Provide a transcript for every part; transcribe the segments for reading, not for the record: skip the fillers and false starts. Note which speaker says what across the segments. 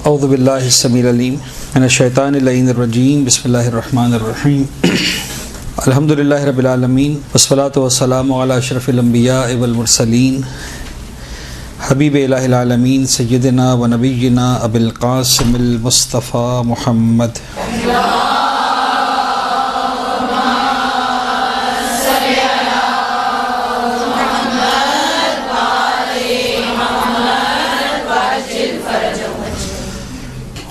Speaker 1: اعوذ باللہ السمیع العلیم من الشیطان اللعین الرجیم بسم اللہ الرحمن الرحیم الحمد للہ رب العالمین والصلاة والسلام علی اشرف الانبیاء والمرسلین حبیب الہ العالمین سیدنا و نبینا ابی القاسم المصطفیٰ محمد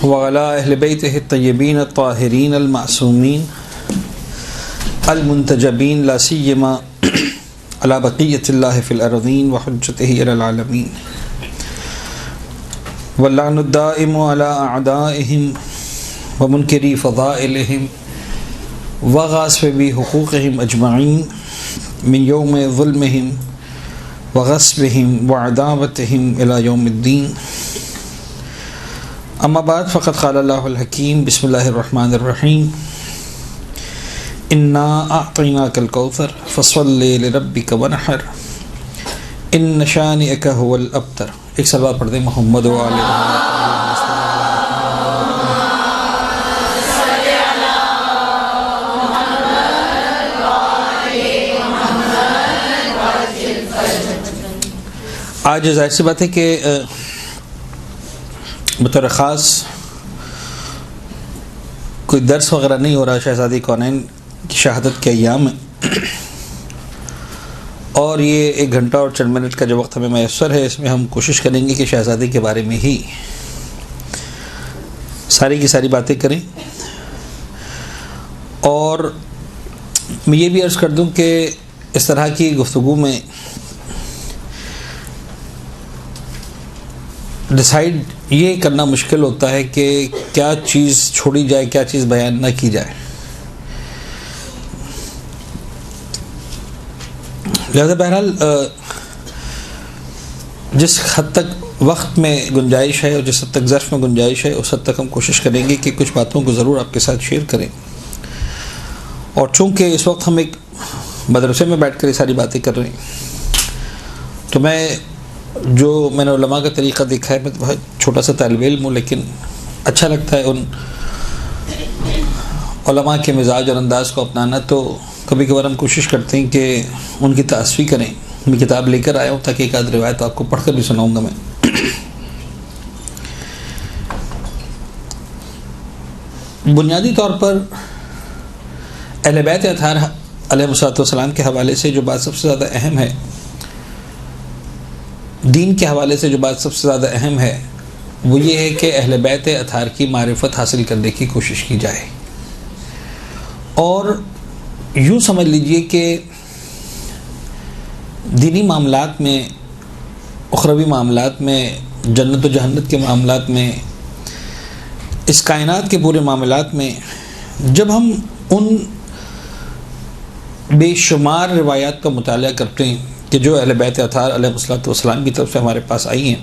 Speaker 1: وعلی اہل بیتہ الطیبین الطاہرین المعصومین المنتجبین لا سیما علی بقیۃ اللہ فی الارضین وحجتہ علی العالمین واللعن الدائم علی اعدائہم ومنکری فضائلہم وغاصب حقوقہم اجمعین من یوم ظلمہم وغصبہم وعداوتہم الی یوم الدین اما بعد فقد قال اللہ الحکیم بسم اللہ الرحمن الرحیم انا اعطیناک الکوثر فصل لربک ونحر ان شانئک هو الابتر۔ ایک صلوات پڑھ دیں محمد و آل آج ظاہر سی بات ہے کہ بطور خاص کوئی درس وغیرہ نہیں ہو رہا شہزادی کونین کی شہادت کے ایام میں، اور یہ 1 گھنٹہ اور چند منٹ کا جو وقت ہمیں میسر ہے اس میں ہم کوشش کریں گے کہ شہزادی کے بارے میں ہی ساری کی ساری باتیں کریں۔ اور میں یہ بھی عرض کر دوں کہ اس طرح کی گفتگو میں ڈیسائیڈ یہ کرنا مشکل ہوتا ہے کہ کیا چیز چھوڑی جائے، کیا چیز بیان نہ کی جائے، لہذا بہرحال جس حد تک وقت میں گنجائش ہے اور جس حد تک ظرف میں گنجائش ہے اس حد تک ہم کوشش کریں گے کہ کچھ باتوں کو ضرور آپ کے ساتھ شیئر کریں۔ اور چونکہ اس وقت ہم ایک مدرسے میں بیٹھ کر یہ ساری باتیں کر رہے ہیں تو میں نے علماء کا طریقہ دیکھا ہے، میں بہت چھوٹا سا طالب علم ہوں لیکن اچھا لگتا ہے ان علماء کے مزاج اور انداز کو اپنانا، تو کبھی کبھار ہم کوشش کرتے ہیں کہ ان کی تعصفی کریں۔ میں کتاب لے کر آیا ہوں تاکہ ایک آدھ روایت آپ کو پڑھ کر بھی سناؤں گا میں۔ بنیادی طور پر اہل بیت اطہار علیہ السلام کے حوالے سے جو بات سب سے زیادہ اہم ہے، دین کے حوالے سے جو بات سب سے زیادہ اہم ہے وہ یہ ہے کہ اہل بیت اطہار کی معرفت حاصل کرنے کی کوشش کی جائے، اور یوں سمجھ لیجئے کہ دینی معاملات میں، اخروی معاملات میں، جنت و جہنت کے معاملات میں، اس کائنات کے پورے معاملات میں جب ہم ان بے شمار روایات کا مطالعہ کرتے ہیں کہ جو اہل بیت اطہار علیہ السلام کی طرف سے ہمارے پاس آئی ہیں،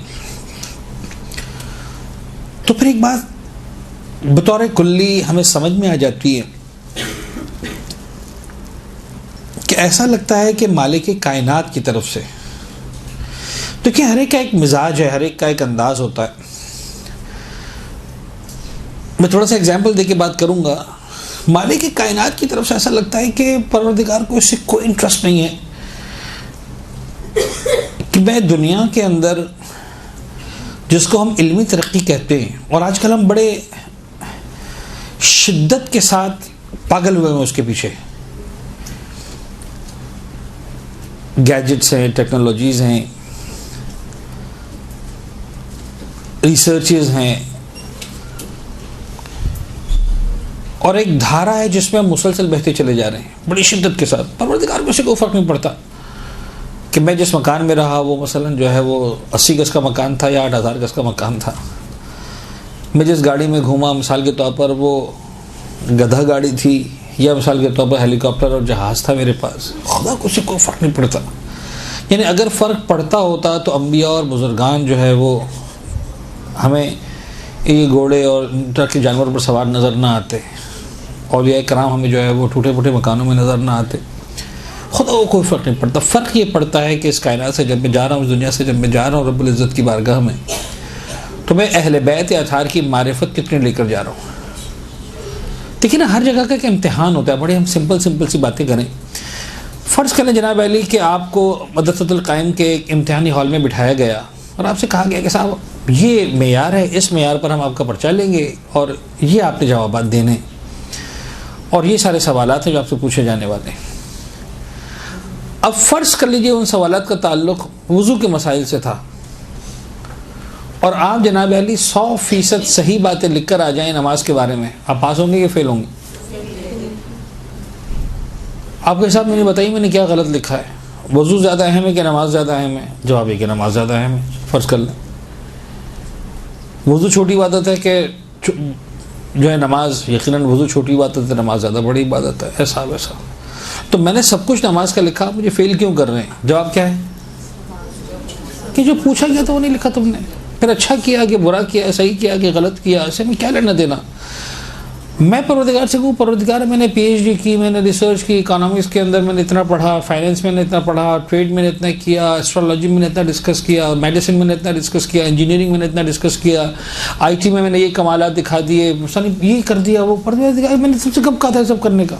Speaker 1: تو پھر ایک بات بطور کلی ہمیں سمجھ میں آ جاتی ہے کہ ایسا لگتا ہے کہ مالک کائنات کی طرف سے، تو کہ ہر ایک کا ایک مزاج ہے، ہر ایک کا ایک انداز ہوتا ہے۔ میں تھوڑا سا ایگزامپل دے کے بات کروں گا۔ مالک کائنات کی طرف سے ایسا لگتا ہے کہ پروردگار کو اس سے کوئی انٹرسٹ نہیں ہے کہ میں دنیا کے اندر جس کو ہم علمی ترقی کہتے ہیں، اور آج کل ہم بڑے شدت کے ساتھ پاگل ہوئے ہیں اس کے پیچھے، گیجٹس ہیں، ٹیکنالوجیز ہیں، ریسرچز ہیں، اور ایک دھارا ہے جس میں ہم مسلسل بہتے چلے جا رہے ہیں بڑی شدت کے ساتھ۔ پروردگار کو سے کوئی فرق نہیں پڑتا کہ میں جس مکان میں رہا وہ مثلا جو ہے وہ 80 گز کا مکان تھا یا 8000 گز کا مکان تھا، میں جس گاڑی میں گھوما مثال کے طور پر وہ گدھا گاڑی تھی یا مثال کے طور پر ہیلی کاپٹر اور جہاز تھا میرے پاس، خدا کو سے کوئی فرق نہیں پڑتا۔ یعنی اگر فرق پڑتا ہوتا تو انبیاء اور بزرگان جو ہے وہ ہمیں یہ گھوڑے اور ٹرک جانوروں پر سوار نظر نہ آتے، اولیاء کرام ہمیں جو ہے وہ ٹوٹے پھوٹے مکانوں میں نظر نہ آتے۔ خدا کو کوئی فرق نہیں پڑتا۔ فرق یہ پڑتا ہے کہ اس کائنات سے جب میں جا رہا ہوں، اس دنیا سے جب میں جا رہا ہوں رب العزت کی بارگاہ میں، تو میں اہل بیت اطہار کی معرفت کتنے لے کر جا رہا ہوں. دیکھیے نا, ہر جگہ کا ایک امتحان ہوتا ہے. بڑے ہم سمپل سی باتیں کریں. فرض کریں جناب علی کہ آپ کو مدرسۃ القائم کے ایک امتحانی ہال میں بٹھایا گیا اور آپ سے کہا گیا کہ صاحب یہ معیار ہے, اس معیار پر ہم آپ کا پرچہ لیں گے اور یہ آپ نے جوابات دینے, اور یہ سارے سوالات ہیں جو آپ سے پوچھے جانے والے ہیں. اب فرض کر لیجئے ان سوالات کا تعلق وضو کے مسائل سے تھا اور آپ جناب علی 100% صحیح باتیں لکھ کر آ جائیں نماز کے بارے میں, آپ پاس ہوں گے یا فیل ہوں گے؟ آپ کے حساب میں بتائیے میں نے کیا غلط لکھا ہے. وضو زیادہ اہم ہے کہ نماز زیادہ اہم ہے؟ جواب ہے کہ نماز زیادہ اہم ہے. فرض کر لیں وضو چھوٹی عبادت ہے کہ جو ہے نماز, یقیناً وضو چھوٹی عبادت ہے, نماز زیادہ بڑی عبادت ہے. ایسا ویسا تو میں نے سب کچھ نماز کا لکھا, مجھے فیل کیوں کر رہے ہیں؟ جواب کیا ہے کہ جو پوچھا گیا تو وہ نہیں لکھا تم نے. پھر اچھا کیا کہ برا کیا, صحیح کیا کہ غلط کیا, اسے میں کیا لینا دینا. میں پروردگار سے کہوں پروردگار میں نے پی ایچ ڈی کی, میں نے ریسرچ کی, اکانومکس کے اندر میں نے اتنا پڑھا, فائنینس میں نے اتنا پڑھا, ٹریڈ میں نے اتنا کیا, اسٹرالوجی میں نے اتنا ڈسکس کیا, میڈیسن میں نے اتنا ڈسکس کیا, انجینئرنگ میں نے اتنا ڈسکس کیا, آئی ٹی میں نے یہ کمالات دکھا دیے, یہ کر دیا, وہ پروردگار میں نے سب سے کب کہا تھا سب کرنے کا؟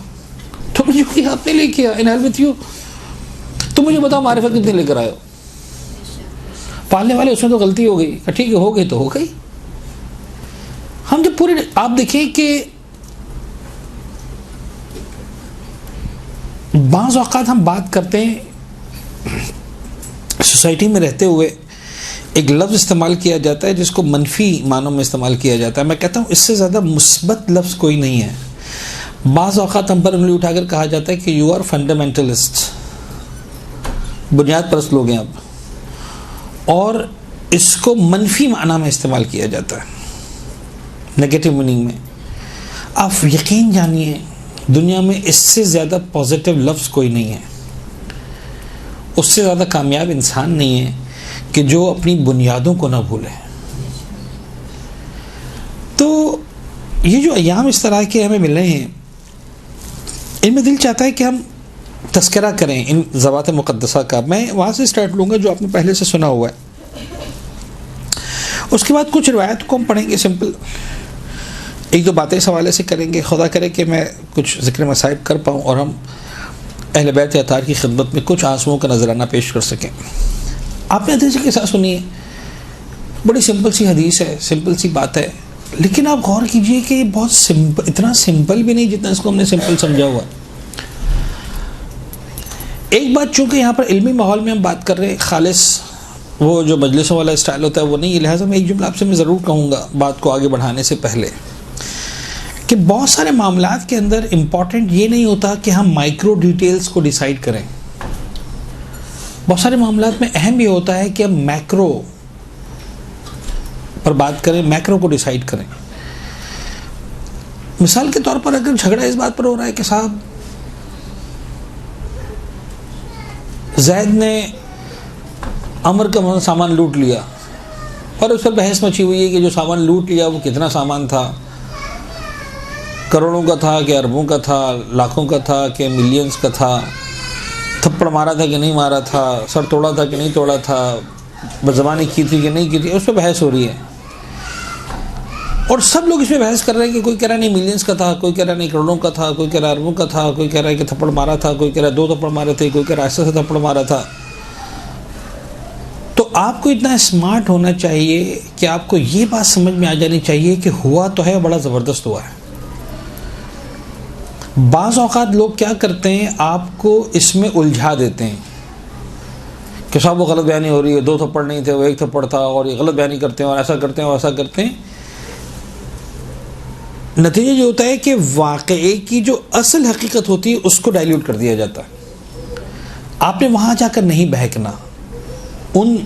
Speaker 1: تو مجھے کوئی آپ نے لے کیا ان ہیلپ وتھ یو. تو مجھے بتاؤ معرفت کتنے لے کر آئے ہو؟ پالنے والے اس میں تو غلطی ہو گئی, ٹھیک ہے ہو گئی تو ہو گئی. ہم جب پورے آپ دیکھیں کہ بعض اوقات ہم بات کرتے ہیں سوسائٹی میں رہتے ہوئے ایک لفظ استعمال کیا جاتا ہے جس کو منفی معنوں میں استعمال کیا جاتا ہے. میں کہتا ہوں اس سے زیادہ مثبت لفظ کوئی نہیں ہے. بعض اوقات ہم پر انگلی اٹھا کر کہا جاتا ہے کہ یو آر فنڈامنٹلسٹ, بنیاد پرست لوگ ہیں آپ, اور اس کو منفی معنی میں استعمال کیا جاتا ہے, نیگیٹو میننگ میں. آپ یقین جانیے دنیا میں اس سے زیادہ پازیٹیو لفظ کوئی نہیں ہے, اس سے زیادہ کامیاب انسان نہیں ہے کہ جو اپنی بنیادوں کو نہ بھولے. تو یہ جو ایام اس طرح کے ہمیں مل رہے ہیں, ان میں دل چاہتا ہے کہ ہم تذکرہ کریں ان ذوات مقدسہ کا. میں وہاں سے سٹارٹ لوں گا جو آپ نے پہلے سے سنا ہوا ہے, اس کے بعد کچھ روایت کو ہم پڑھیں گے سمپل, ایک دو باتیں اس حوالے سے کریں گے. خدا کرے کہ میں کچھ ذکر مصائب کر پاؤں اور ہم اہل بیت اطہار کی خدمت میں کچھ آنسوؤں کا نذرانہ پیش کر سکیں. آپ نے حدیث کے ساتھ سنی ہے, بڑی سمپل سی حدیث ہے, سمپل سی بات ہے, لیکن آپ غور کیجئے کہ یہ بہت سمپل, اتنا سمپل بھی نہیں جتنا اس کو ہم نے سمپل سمجھا ہوا. ایک بات, چونکہ یہاں پر علمی ماحول میں ہم بات کر رہے ہیں, خالص وہ جو مجلسوں والا اسٹائل ہوتا ہے وہ نہیں, لہٰذا میں ایک جملہ آپ سے میں ضرور کہوں گا بات کو آگے بڑھانے سے پہلے, کہ بہت سارے معاملات کے اندر امپورٹنٹ یہ نہیں ہوتا کہ ہم مائکرو ڈیٹیلز کو ڈیسائیڈ کریں. بہت سارے معاملات میں اہم یہ ہوتا ہے کہ ہم میکرو پر بات کریں, میکرو کو ڈیسائیڈ کریں. مثال کے طور پر اگر جھگڑا اس بات پر ہو رہا ہے کہ صاحب زید نے عمر کا سامان لوٹ لیا, اور اس پر بحث مچی ہوئی ہے کہ جو سامان لوٹ لیا وہ کتنا سامان تھا, کروڑوں کا تھا کہ اربوں کا تھا, لاکھوں کا تھا کہ ملینز کا تھا, تھپڑ مارا تھا کہ نہیں مارا تھا, سر توڑا تھا کہ نہیں توڑا تھا, بدزبانی کی تھی کہ نہیں کی تھی, اس پہ بحث ہو رہی ہے. اور سب لوگ اس پہ بحث کر رہے ہیں کہ کوئی کہہ رہا نہیں ملینز کا تھا, کوئی کہہ رہا نہیں کروڑوں کا تھا, کوئی کہہ رہا اربوں کا تھا, کوئی کہہ رہا ہے کہ تھپڑ مارا تھا, کوئی کہہ رہا 2 تھپڑ مارے تھے, کوئی کہہ رہا ایسے سے تھپڑ مارا تھا. تو آپ کو اتنا اسمارٹ ہونا چاہیے کہ آپ کو یہ بات سمجھ میں آ جانی چاہیے کہ ہوا تو ہے, بڑا زبردست ہوا ہے. بعض اوقات لوگ کیا کرتے ہیں, آپ کو اس میں الجھا دیتے ہیں کہ صاحب وہ غلط بیانی ہو رہی ہے, 2 تھپڑ نہیں تھے وہ 1 تھپڑ تھا, اور یہ غلط بیانی کرتے ہیں اور ایسا کرتے ہیں اور ایسا کرتے ہیں. نتیجہ جو ہوتا ہے کہ واقعے کی جو اصل حقیقت ہوتی ہے اس کو ڈائلیوٹ کر دیا جاتا ہے. آپ نے وہاں جا کر نہیں بہکنا, ان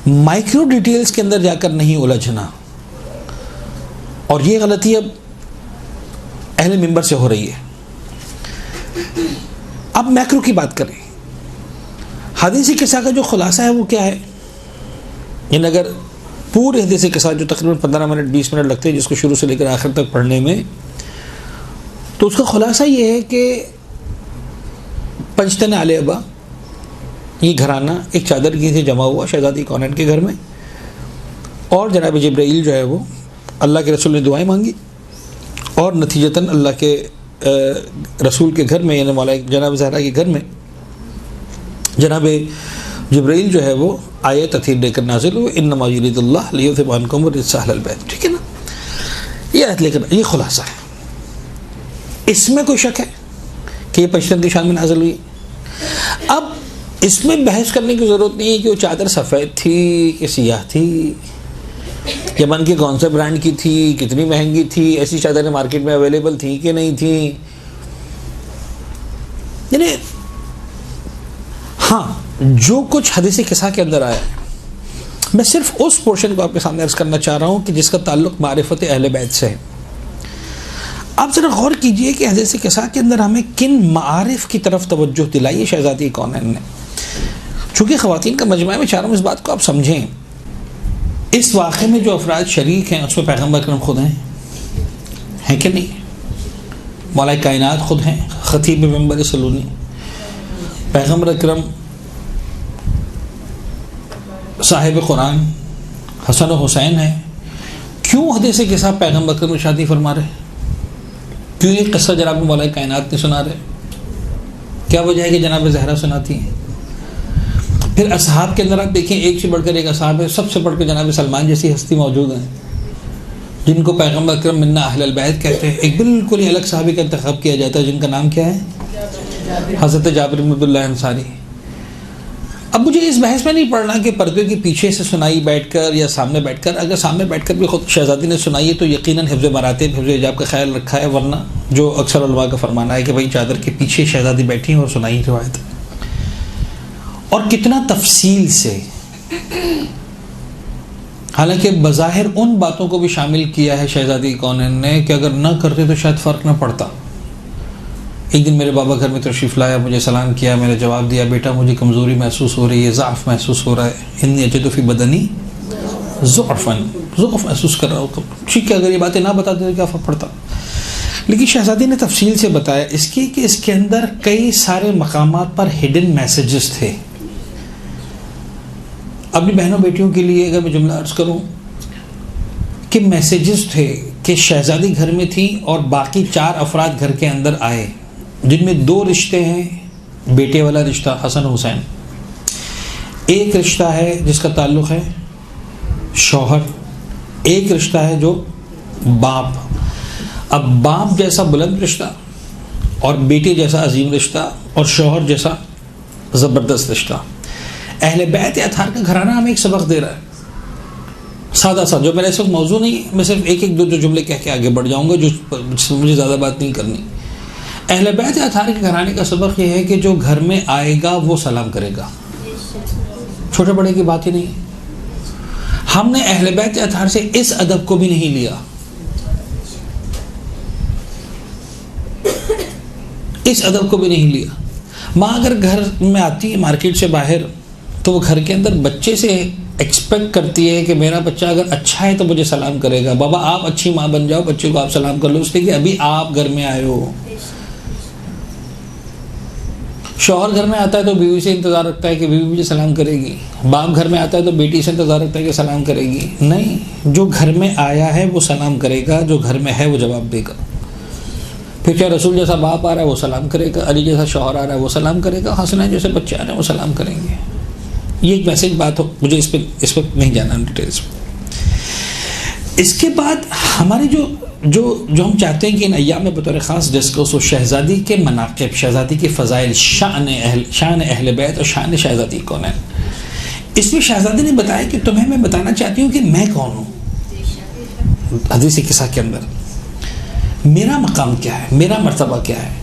Speaker 1: مائکرو ڈیٹیلز کے اندر جا کر نہیں الجھنا. اور یہ غلطی اب اہل منبر سے ہو رہی ہے. اب میکرو کی بات کریں, حدیث قصہ کا جو خلاصہ ہے وہ کیا ہے؟ یعنی اگر پورے حدیث قصہ جو تقریباً 15 منٹ 20 منٹ لگتے ہیں جس کو شروع سے لے کر آخر تک پڑھنے میں, تو اس کا خلاصہ یہ ہے کہ پنجتن آل ابا, یہ گھرانہ ایک چادر کی سے جمع ہوا شہزادی کونین کے گھر میں, اور جناب جبرائیل جو ہے وہ اللہ کے رسول نے دعائیں مانگی، اور نتیجتاً اللہ کے رسول کے گھر میں، یعنی مولا جناب زہرا کے گھر میں جناب جبرائیل جو ہے وہ آیت تطہیر لے کر نازل ہوئے، انما یرید اللہ لیذھب عنکم الرجس اہل البیت. ٹھیک ہے نا، یہ آیت لے کر، یہ خلاصہ ہے. اس میں کوئی شک ہے کہ یہ پشتن کی شان میں نازل ہوئی؟ اب اس میں بحث کرنے کی ضرورت نہیں ہے کہ وہ چادر سفید تھی کہ سیاہ تھی، یمن کے کون سے برانڈ کی تھی، کتنی مہنگی تھی، ایسی چادریں مارکیٹ میں اویلیبل تھی کہ نہیں تھی. یعنی ہاں، جو کچھ حدیث قصہ کے اندر آیا ہے، میں صرف اس پورشن کو آپ کے سامنے عرض کرنا چاہ رہا ہوں کہ جس کا تعلق معرفت اہل بیت سے ہے. آپ ذرا غور کیجئے کہ حدیث قصہ کے اندر ہمیں کن معارف کی طرف توجہ دلائی ہے شہزادی کونین نے. چونکہ خواتین کا مجمع میں چاہ رہا ہوں اس بات کو آپ سمجھیں، اس واقعے میں جو افراد شریک ہیں اس میں پیغمبر اکرم خود ہیں کہ نہیں؟ مولا کائنات خود ہیں، خطیب منبر سلونی، پیغمبر اکرم، صاحب قرآن حسن و حسین ہیں. کیوں حدیث قصہ پیغمبر اکرم شادی فرما رہے؟ کیوں یہ قصہ جناب مولا کائنات نے سنا رہے؟ کیا وجہ ہے کہ جناب زہرا سناتی ہیں؟ پھر اصحاب کے اندر آپ دیکھیں، ایک سے بڑھ کر ایک اصحاب ہے، سب سے بڑھ کر جناب سلمان جیسی ہستی موجود ہیں جن کو پیغمبر اکرم منا اہل البیت کہتے ہیں. ایک بالکل ہی الگ صحابی کا انتخاب کیا جاتا ہے جن کا نام کیا ہے؟ حضرت جابر بن عبداللہ انصاری. اب مجھے اس بحث میں نہیں پڑھنا کہ پردے کے پیچھے سے سنائی بیٹھ کر یا سامنے بیٹھ کر. اگر سامنے بیٹھ کر بھی خود شہزادی نے سنائی ہے تو یقیناً حفظ مراتب، حفظ حجاب کا خیال رکھا ہے، ورنہ جو اکثر علماء کا فرمانا ہے کہ بھائی چادر کے پیچھے شہزادی بیٹھی ہیں اور سنائی روایت. اور کتنا تفصیل سے، حالانکہ بظاہر ان باتوں کو بھی شامل کیا ہے شہزادی کونین نے کہ اگر نہ کرتے تو شاید فرق نہ پڑتا. ایک دن میرے بابا گھر میں تشریف لایا، مجھے سلام کیا، میں نے جواب دیا، بیٹا مجھے کمزوری محسوس ہو رہی ہے، ضعف محسوس ہو رہا ہے، انی اجد فی بدنی ضعفاً، ضعف محسوس کر رہا ہوں. ٹھیک ہے، اگر یہ باتیں نہ بتاتے تو کیا فرق پڑتا؟ لیکن شہزادی نے تفصیل سے بتایا اس کی کہ اس کے اندر کئی سارے مقامات پر ہڈن میسیجز تھے. اپنی بہنوں بیٹیوں کے لیے اگر میں جملہ عرض کروں کہ میسیجز تھے کہ شہزادی گھر میں تھی اور باقی 4 افراد گھر کے اندر آئے، جن میں 2 رشتے ہیں، بیٹے والا رشتہ حسن حسین، ایک رشتہ ہے جس کا تعلق ہے شوہر، ایک رشتہ ہے جو باپ. اب باپ جیسا بلند رشتہ اور بیٹے جیسا عظیم رشتہ اور شوہر جیسا زبردست رشتہ. اہل بیت اطہار کا گھرانہ ہمیں ایک سبق دے رہا ہے، سادہ سا، جو میرا اس وقت موضوع نہیں ہے، میں صرف ایک دو جملے کہہ کے آگے بڑھ جاؤں گا جو مجھے زیادہ بات نہیں کرنی. اہل بیت اطہار کے گھرانے کا سبق یہ ہے کہ جو گھر میں آئے گا وہ سلام کرے گا. چھوٹے بڑے کی بات ہی نہیں. ہم نے اہل بیت اطہار سے اس ادب کو بھی نہیں لیا، اس ادب کو بھی نہیں لیا. ماں اگر گھر میں آتی ہے مارکیٹ سے باہر تو وہ گھر کے اندر بچے سے ایکسپیکٹ کرتی ہے کہ میرا بچہ اگر اچھا ہے تو مجھے سلام کرے گا. بابا آپ اچھی ماں بن جاؤ، بچے کو آپ سلام کر لو، اس لیے کہ ابھی آپ گھر میں آئے ہو. شوہر گھر میں آتا ہے تو بیوی سے انتظار رکھتا ہے کہ بیوی مجھے سلام کرے گی. باپ گھر میں آتا ہے تو بیٹی سے انتظار رکھتا ہے کہ سلام کرے گی. نہیں، جو گھر میں آیا ہے وہ سلام کرے گا، جو گھر میں ہے وہ جواب دے گا. پھر چاہے رسول جیسا باپ آ رہا ہے وہ سلام کرے گا، علی جیسا شوہر آ رہا ہے وہ سلام کرے گا، حسنین جیسے بچے آ رہے ہیں وہ سلام کریں گے. یہ ایک میسج بات ہو، مجھے اس پہ اس وقت نہیں جانا ڈیٹیلس میں. اس کے بعد ہمارے جو ہم چاہتے ہیں کہ ان ایام میں بطور خاص ڈسکس ہو شہزادی کے مناقب، شہزادی کے فضائل، شان اہل بیت اور شان شہزادی کون ہے. اس میں شہزادی نے بتایا کہ تمہیں میں بتانا چاہتی ہوں کہ میں کون ہوں. حدیث قصہ کے اندر میرا مقام کیا ہے، میرا مرتبہ کیا ہے.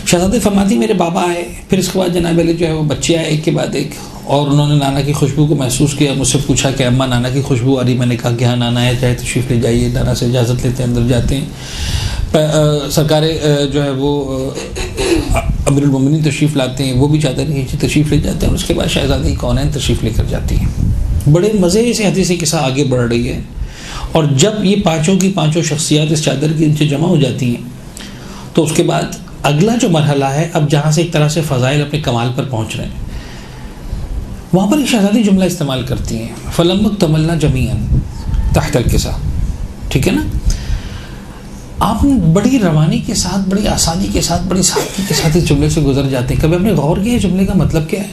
Speaker 1: شہزادی فرماتی میرے بابا آئے، پھر اس کے بعد جناب علی جو ہے وہ بچے آئے ایک کے بعد ایک، اور انہوں نے نانا کی خوشبو کو محسوس کیا. مجھ سے پوچھا کہ اماں نانا کی خوشبو آ رہی. میں نے کہا کہ ہاں نانا ہے، چاہے تشریف لے جائیے. نانا سے اجازت لیتے ہیں، اندر جاتے ہیں. سرکار جو ہے وہ امیر المومنین تشریف لاتے ہیں، وہ بھی چادر نیچے تشریف لے جاتے ہیں. اور اس کے بعد شہزادی کونین تشریف لے کر جاتی ہیں. بڑے مزے سے حدیث قصہ آگے بڑھ رہی ہے. اور جب یہ پانچوں کی پانچوں شخصیات اس چادر کے نیچے جمع ہو جاتی ہیں تو اس کے بعد اگلا جو مرحلہ ہے، اب جہاں سے ایک طرح سے فضائل اپنے کمال پر پہنچ رہے ہیں، وہاں پر ایک شہزادی جملہ استعمال کرتی ہیں، فَلَمَّا اكْتَمَلْنَا جَمِيعًا. تحت الکسا. ٹھیک ہے نا؟ آپ بڑی روانی کے ساتھ، بڑی آسانی کے ساتھ، بڑی سادگی کے ساتھ اس جملے سے گزر جاتے ہیں. کبھی آپ نے غور کیا جملے کا مطلب کیا ہے؟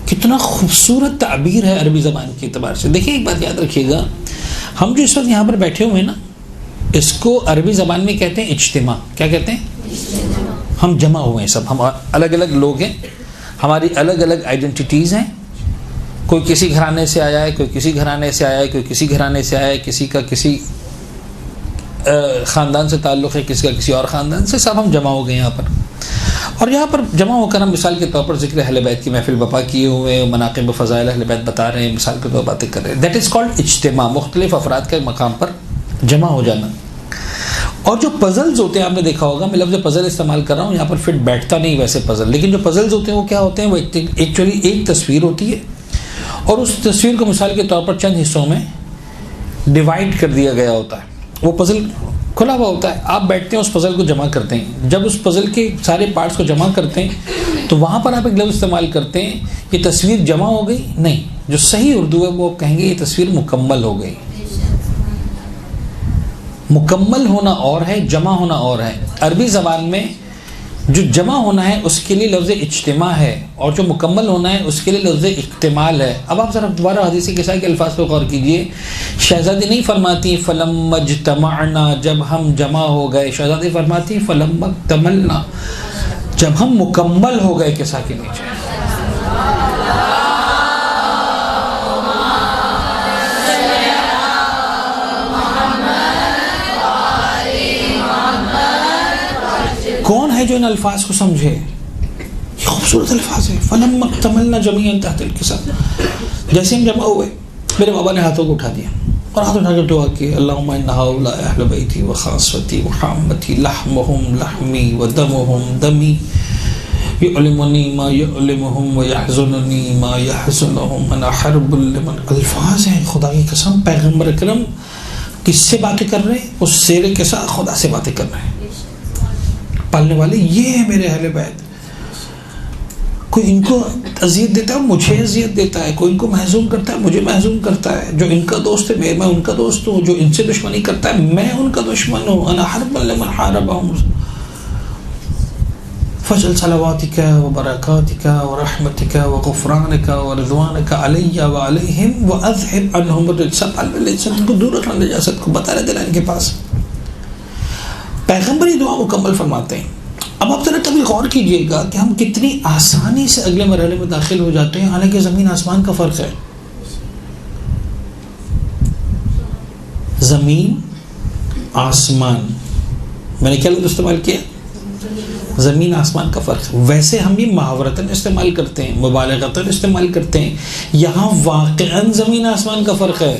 Speaker 1: کتنا خوبصورت تعبیر ہے عربی زبان کے اعتبار سے. دیکھیں ایک بات یاد رکھیے گا، ہم جو اس وقت یہاں پر بیٹھے ہوئے ہیں نا، اس کو عربی زبان میں کہتے ہیں اجتماع. کیا کہتے ہیں؟ ہم جمع ہوئے ہیں سب، ہم الگ الگ لوگ ہیں، ہماری الگ الگ آئیڈینٹیٹیز ہیں. کوئی کسی گھرانے سے آیا ہے، کوئی کسی گھرانے سے آیا ہے، کوئی کسی گھرانے سے آیا ہے، کسی کا کسی خاندان سے تعلق ہے، کسی کا کسی اور خاندان سے. سب ہم جمع ہو گئے یہاں پر. اور یہاں پر جمع ہو کر ہم مثال کے طور پر ذکر اہل بیت کی محفل بپا کیے ہوئے ہیں، مناقب و فضائل اہل بیت بتا رہے ہیں، مثال کے طور پر باتیں کر رہے ہیں. دیٹ از کالڈ اجتماع، مختلف افراد کے مقام پر جمع ہو جانا. اور جو پزلز ہوتے ہیں، آپ نے دیکھا ہوگا میں لفظ پزل استعمال کر رہا ہوں، یہاں پر فٹ بیٹھتا نہیں ویسے پزل، لیکن جو پزلز ہوتے ہیں وہ کیا ہوتے ہیں؟ وہ ایکچولی ایک تصویر ہوتی ہے، اور اس تصویر کو مثال کے طور پر چند حصوں میں ڈیوائڈ کر دیا گیا ہوتا ہے. وہ پزل کھلا ہوا ہوتا ہے، آپ بیٹھتے ہیں اس پزل کو جمع کرتے ہیں. جب اس پزل کے سارے پارٹس کو جمع کرتے ہیں تو وہاں پر آپ ایک لفظ استعمال کرتے ہیں، یہ تصویر جمع ہو گئی. نہیں، جو صحیح اردو ہے وہ کہیں گے یہ تصویر مکمل ہو گئی. مکمل ہونا اور ہے، جمع ہونا اور ہے. عربی زبان میں جو جمع ہونا ہے اس کے لیے لفظ اجتماع ہے، اور جو مکمل ہونا ہے اس کے لیے لفظ اکتمال ہے. اب آپ ذرا دوبارہ حدیث قصہ کے الفاظ پہ غور کیجئے. شہزادی نہیں فرماتی فلما اجتمعنا، جب ہم جمع ہو گئے. شہزادی فرماتی فلما اکتملنا، جب ہم مکمل ہو گئے قصہ کے نیچے. کون ہے جو ان الفاظ کو سمجھے؟ یہ خوبصورت الفاظ ہے. فلما اکتملنا جميعا تحت الکسا. جیسے ہم جمع ہوئے، میرے بابا نے ہاتھوں کو اٹھا دیا اور ہاتھ اٹھا کر دعا کی، اللہم ان هؤلاء اہل بیتی وخاصتی وحامتی لحمهم لحمی ودمهم دمی یعلمنی ما یعلمهم ویحزننی ما یحزنهم انا حرب لمن. الفاظ ہیں خدا کی قسم. پیغمبر اکرم کس سے باتیں کر رہے ہیں؟ اس زیر قصہ خدا سے باتیں کر رہے ہیں. پالنے والے یہ ہے میرے اہل بیت. کوئی ان کو اذیت دیتا ہے مجھے اذیت دیتا ہے، کوئی ان کو محزون کرتا ہے مجھے محزون کرتا ہے. جو ان کا دوست ہے میں ان کا دوست ہوں، جو ان سے دشمنی کرتا ہے میں ان کا دشمن ہوں. انا حرب لمن حاربهم فجل صلواتک وبرکاتک ورحمتک وغفرانک ورضوانک علی وعلیہم واذهب عنهم الرجس. ان کو دور رکھنا نجاست کو، بتا رہے دلائل کے پاس. پیغمبر یہ دعا مکمل فرماتے ہیں. اب آپ ذرا کبھی غور کیجئے گا کہ ہم کتنی آسانی سے اگلے مرحلے میں داخل ہو جاتے ہیں، حالانکہ زمین آسمان کا فرق ہے. زمین آسمان، میں نے کیا لفظ استعمال کیا؟ زمین آسمان کا فرق. ویسے ہم یہ محاورتاً استعمال کرتے ہیں، مبالغتاً استعمال کرتے ہیں. یہاں واقعاً زمین آسمان کا فرق ہے.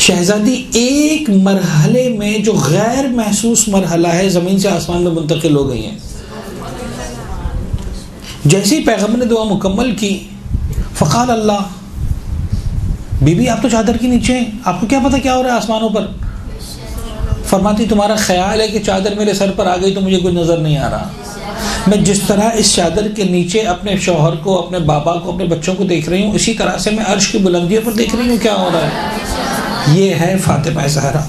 Speaker 1: شہزادی ایک مرحلے میں جو غیر محسوس مرحلہ ہے زمین سے آسمان میں منتقل ہو گئی ہیں. جیسے ہی پیغمبر نے دعا مکمل کی، فقال اللہ، بی بی آپ تو چادر کے نیچے ہیں، آپ کو کیا پتا کیا ہو رہا ہے آسمانوں پر؟ فرماتی تمہارا خیال ہے کہ چادر میرے سر پر آ گئی تو مجھے کوئی نظر نہیں آ رہا. میں جس طرح اس چادر کے نیچے اپنے شوہر کو، اپنے بابا کو، اپنے بچوں کو دیکھ رہی ہوں، اسی طرح سے میں عرش کی بلندیوں پر دیکھ رہی ہوں کیا ہو رہا ہے. یہ ہے فاطمہ زہرا،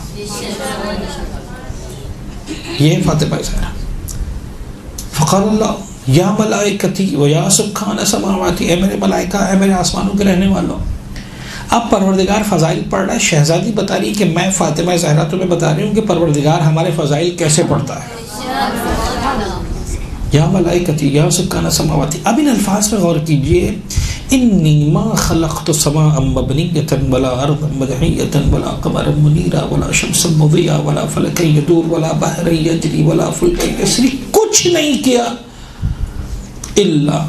Speaker 1: یہ ہے فاطمہ زہرا. فقال اللہ یا ملائکتی و یا سکان سماواتی، اے میرے ملائکہ، اے میرے آسمانوں کے رہنے والوں. اب پروردگار فضائل پڑھ رہا ہے. شہزادی بتا رہی کہ میں فاطمہ زہرا تمہیں بتا رہی ہوں کہ پروردگار ہمارے فضائل کیسے پڑھتا ہے. یا ملائکتی یا سکان سماواتی. اب ان الفاظ پہ غور کیجئے. انی ما خلقت سماء مبنیۃ ولا ارضا مدحیۃ ولا قمرا منیرا ولا شمسا مضیئا ولا فلکا یدور ولا بحرا یجری ولا فلکا یسری. کچھ نہیں کیا الا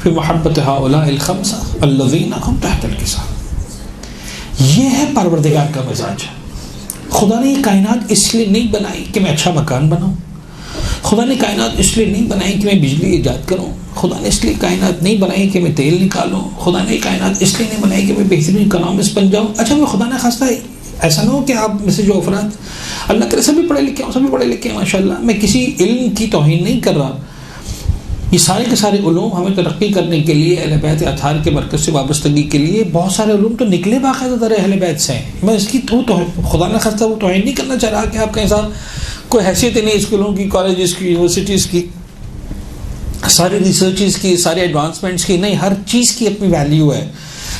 Speaker 1: فی محبت هؤلاء الخمسہ الذین هم تحت الکسا. یہ ہے پروردگار کا مزاج. خدا نے یہ کائنات اس لیے نہیں بنائی کہ میں اچھا مکان بناؤں. خدا نے کائنات اس لیے نہیں بنائی کہ میں بجلی ایجاد کروں. خدا نے اس لیے کائنات نہیں بنائی کہ میں تیل نکالوں. خدا نے کائنات اس لیے نہیں بنائی کہ میں بہترین اکنامسٹ بن جاؤں. اچھا وہ خدا نے خواستہ ہے ایسا نہ ہو کہ آپ میں سے جو افراد، اللہ کرے سبھی پڑھے لکھے ہوں، سبھی پڑھے لکھے ہیں ماشاء اللہ، میں کسی علم کی توہین نہیں کر رہا، یہ سارے کے سارے علوم ہمیں ترقی کرنے کے لیے اہل بیت اطہار کے مرکز سے وابستگی کے لیے بہت سارے علوم تو نکلے باقاعدہ در اہل بیت سے ہیں. میں اس کی تو خدا نہ خواستہ وہ توہین نہیں کرنا چاہ رہا کہ آپ کہیں صاحب کوئی حیثیت ہی نہیں اسکولوں کی, کالجز کی, یونیورسٹیز کی, ساری ریسرچز کی, سارے ایڈوانسمنٹس کی. نہیں, ہر چیز کی اپنی ویلیو ہے.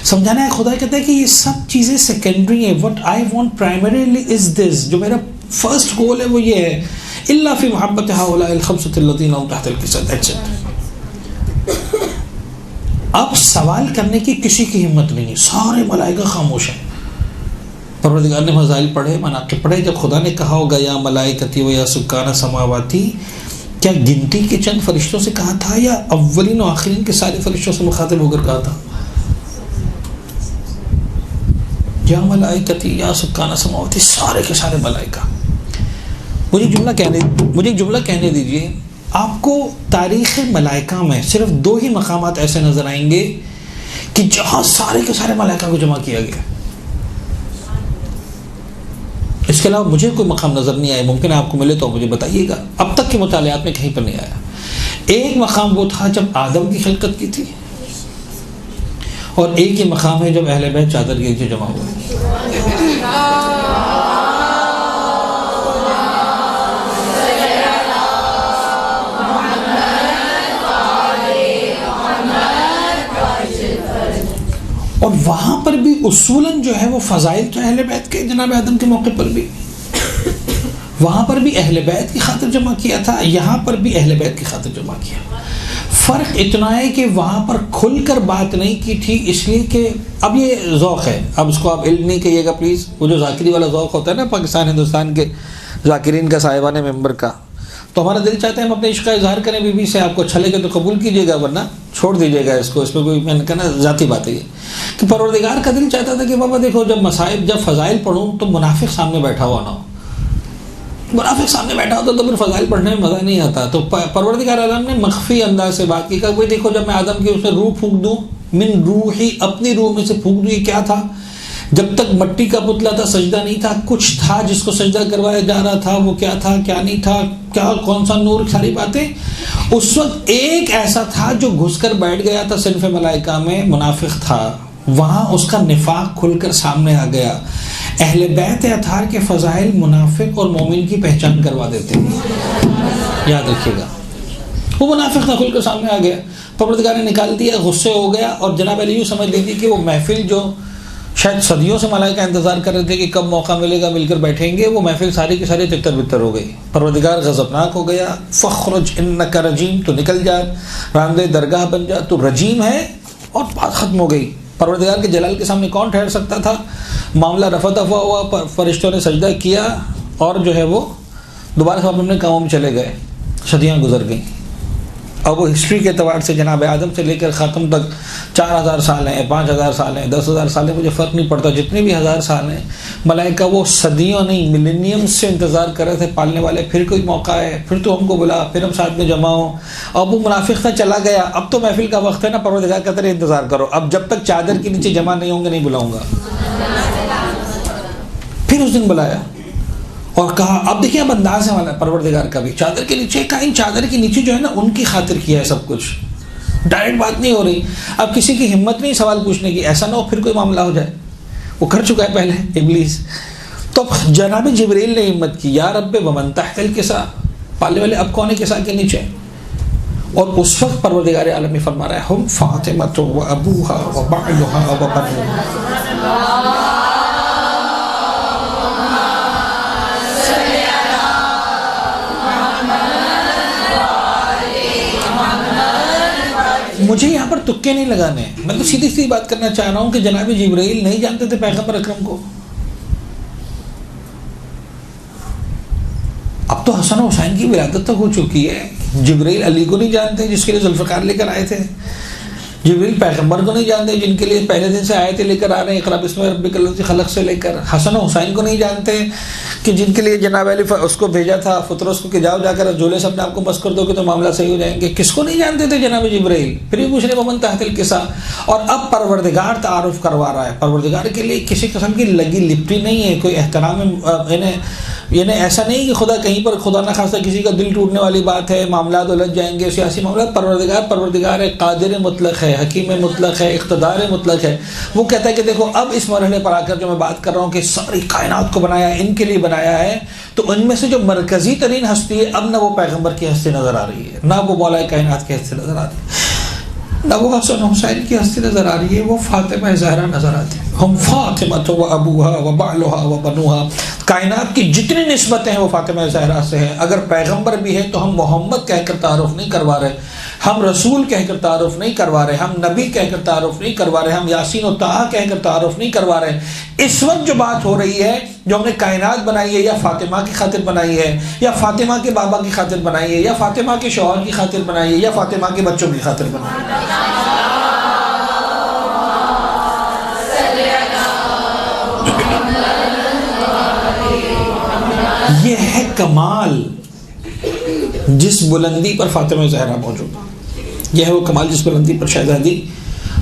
Speaker 1: سمجھانا ہے خدا کہتا ہے کہ یہ سب چیزیں سیکنڈری ہیں. وٹ آئی وانٹ پرائمریلی از دس, جو میرا فرسٹ گول ہے وہ یہ ہے, الا فی محبت هؤلاء الخمسة الذین هم تحت القصد ایٹسٹرا. اب سوال کرنے کی کسی کی ہمت نہیں ہے, سارے ملائکہ خاموش ہیں. پروردگار نے فضائل پڑھے, مناقب پڑھے. جب خدا نے کہا ہوگا یا ملائکتی و یا سکان سماواتی, کیا گنتی کے چند فرشتوں سے کہا تھا یا اولین و آخرین کے سارے فرشتوں سے مخاطب ہو کر کہا تھا؟ یا ملائکتی یا سکان سماواتی, سارے کے سارے ملائکہ. مجھے ایک جملہ کہنے دیجئے. آپ کو تاریخ ملائکہ میں صرف 2 ہی مقامات ایسے نظر آئیں گے کہ جہاں سارے کے سارے ملائکہ کو جمع کیا گیا. اس کے علاوہ مجھے کوئی مقام نظر نہیں آیا. ممکن ہے آپ کو ملے تو مجھے بتائیے گا. اب تک کے مطالعات میں کہیں پر نہیں آیا. ایک مقام وہ تھا جب آدم کی خلقت کی تھی, اور ایک ہی مقام ہے جب اہل بیت چادر کے نیچے جمع ہوئے. اور وہاں پر بھی اصولاً جو ہے وہ فضائل تو اہل بیت کے, جناب آدم کے موقع پر بھی وہاں پر بھی اہل بیت کی خاطر جمع کیا تھا, یہاں پر بھی اہل بیت کی خاطر جمع کیا. فرق اتنا ہے کہ وہاں پر کھل کر بات نہیں کی تھی, اس لیے کہ اب یہ ذوق ہے. اب اس کو آپ علم نہیں کہیے گا پلیز. وہ جو ذاکری والا ذوق ہوتا ہے نا پاکستان ہندوستان کے ذاکرین کا, صاحبان ممبر کا, تو ہمارا دل چاہتا ہے ہم اپنے عشق کا اظہار کریں بی بی سے. آپ کو اچھا لگے تو قبول کیجیے گا, ورنہ چھوڑ دیجیے گا اس کو. اس میں کوئی, میں نے کہا نا, ذاتی بات ہے یہ کہ پروردگار کا دل چاہتا تھا کہ بابا دیکھو جب مصائب, جب فضائل پڑھوں تو منافق سامنے بیٹھا ہوا نہ ہو. منافق سامنے بیٹھا ہوتا تو پھر فضائل پڑھنے میں مزہ نہیں آتا. تو پروردگار عالم نے مخفی انداز سے بات کی. کہ بھائی دیکھو جب میں آدم کی اسے روح پھونک دوں, من روحی, اپنی روح میں سے پھونک دوں. یہ کیا تھا؟ جب تک مٹی کا پتلا تھا, سجدہ نہیں تھا, کچھ تھا جس کو سجدہ کروایا جا رہا تھا. وہ کیا تھا, کیا نہیں تھا, کیا کون سا نور, ساری باتیں. اس وقت ایک ایسا تھا جو گھس کر بیٹھ گیا تھا صنف ملائکہ میں, منافق تھا. وہاں اس کا نفاق کھل کر سامنے آ گیا. اہل بیت اطہار کے فضائل منافق اور مومن کی پہچان کروا دیتے ہیں, یاد رکھیے گا. وہ منافق نہ کھل کر سامنے آ گیا, پروردگار نے نکال دیا, غصے ہو گیا. اور جناب علی یوں سمجھ لیجیے کہ وہ محفل جو شاید صدیوں سے ملائکہ انتظار کر رہے تھے کہ کب موقع ملے گا, مل کر بیٹھیں گے, وہ محفل ساری کی ساری تتر بتر ہو گئی. پروردگار غضبناک ہو گیا. فخرج انک رجیم, تو نکل جا, راندے درگاہ بن جا, تو رجیم ہے. اور بات ختم ہو گئی. پروردگار کے جلال کے سامنے کون ٹھہر سکتا تھا؟ معاملہ رفع دفع ہوا, فرشتوں نے سجدہ کیا, اور جو ہے وہ دوبارہ سب اپنے کاموں میں چلے گئے. صدیاں گزر گئیں. اب وہ ہسٹری کے اعتبار سے جناب آدم سے لے کر خاتم تک 4000 سال ہیں, 5000 سال ہیں, 10,000 سال ہیں, مجھے فرق نہیں پڑتا. جتنے بھی 1000 سال ہیں, ملائکہ وہ صدیوں نہیں ملینیم سے انتظار کر رہے تھے پالنے والے. پھر کوئی موقع ہے, پھر تو ہم کو بلا, پھر ہم ساتھ میں جمع ہوں. اب وہ منافق تھا, چلا گیا. اب تو محفل کا وقت ہے نا, پروردگار کا طرح انتظار کرو. اب جب تک چادر کے نیچے جمع نہیں ہوں گے نہیں بلاؤں گا. پھر اس دن بلایا اور کہا. اب دیکھیں اب انداز ہے والا پروردگار کا بھی, چادر کے نیچے کا, ان چادر کے نیچے جو ہے نا ان کی خاطر کیا ہے سب کچھ. ڈائریکٹ بات نہیں ہو رہی. اب کسی کی ہمت نہیں سوال پوچھنے کی, ایسا نہ ہو پھر کوئی معاملہ ہو جائے. وہ کر چکا ہے پہلے ابلیس. تو جناب جبریل نے ہمت کی, یا رب ومن تحت الکسا, پالنے والے اب کون ہے کسا کے نیچے. اور اس وقت پروردگار عالم میں فرما رہا ہے, ہم فاطمہ و ابوہا و بعلہا و بنوہا. مجھے یہاں پر تکے نہیں لگانے, میں تو سیدھی سیدھی بات کرنا چاہ رہا ہوں کہ جناب جبرائیل نہیں جانتے تھے پیغمبر اکرم کو. اب تو حسن و حسین کی ولادت تک ہو چکی ہے. جبرائیل علی کو نہیں جانتے جس کے لیے ذوالفقار لے کر آئے تھے. جبرائیل پیغمبر کو نہیں جانتے جن کے لیے پہلے دن سے آیتیں لے کر آ رہے ہیں, اقرا بسم ربک الذی خلق سے لے کر. حسن و حسین کو نہیں جانتے کہ جن کے لیے جناب علی اس کو بھیجا تھا فطرس کو کہ جاؤ جا کر جھولے سے اپنے آپ کو بس کر دو کہ تو معاملہ صحیح ہو جائیں گے. کس کو نہیں جانتے تھے جناب جبرائیل. پھر یہ پوچھ رہے ومن تحت الکسا. اور اب پروردگار تعارف کروا رہا ہے. پروردگار کے لیے کسی قسم کی لگی لپٹی نہیں ہے, کوئی احترام یعنی ایسا نہیں کہ خدا کہیں پر خدا نہ خواستہ کسی کا دل ٹوٹنے والی بات ہے، معاملات الجھ جائیں گے، سیاسی معاملات. پروردگار ہے، قادر مطلق ہے، حکیم مطلق ہے، اقتدار مطلق ہے. وہ کہتا ہے کہ دیکھو اب اس مرحلے پر آ کر جو میں بات کر رہا ہوں کہ ساری کائنات کو بنایا ہے، ان کے لیے بنایا ہے، تو ان میں سے جو مرکزی ترین ہستی ہے اب نہ وہ پیغمبر کی ہستی نظر آ رہی ہے، نہ وہ مولا کائنات کی ہستی نظر آ رہی ہے، نہ وہ حسن حسین کی ہستی نظر آ رہی ہے، وہ فاطمہ زہرا نظر آتی ہے. ہم فاطمہ و ابوہا و بالھا و بنوہا. کائنات کی جتنی نسبتیں ہیں وہ فاطمہ زہرا سے ہیں. اگر پیغمبر بھی ہے تو ہم محمد کہہ کر تعارف نہیں کروا رہے، ہم رسول کہہ کر تعارف نہیں کروا رہے، ہم نبی کہہ کر تعارف نہیں کروا رہے، ہم یاسین و طٰہٰ کہہ کر تعارف نہیں کروا رہے. اس وقت جو بات ہو رہی ہے، جو ہم نے کائنات بنائی ہے، یا فاطمہ کی خاطر بنائی ہے، یا فاطمہ کے بابا کی خاطر بنائی ہے، یا فاطمہ کے شوہر کی خاطر بنائی ہے، یا فاطمہ کے بچوں کی خاطر بنائی ہے. یہ ہے کمال جس بلندی پر فاطمہ زہرا موجود ہے. یہ ہے وہ کمال جس بلندی پر شہزادی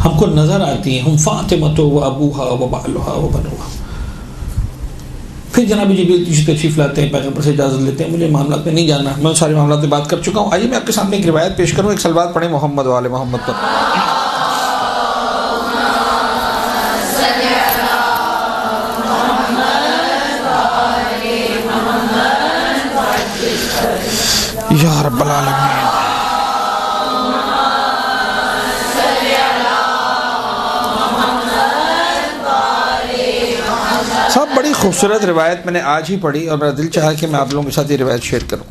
Speaker 1: ہم کو نظر آتی ہیں. ہم فاطمہ و ابوہا و بالھا و بنوہا. پھر جناب جبریل تشریف لاتے ہیں، پیغمبر سے اجازت لیتے ہیں. مجھے معاملات میں نہیں جاننا، میں سارے معاملات میں بات کر چکا ہوں. آئیے میں آپ کے سامنے ایک روایت پیش کروں. ایک صلوات پڑھیں محمد و آل محمد پر. یا رب العالمین. سب بڑی خوبصورت روایت میں نے آج ہی پڑھی اور میرا دل چاہا کہ میں آپ لوگوں کے ساتھ یہ روایت شیئر کروں.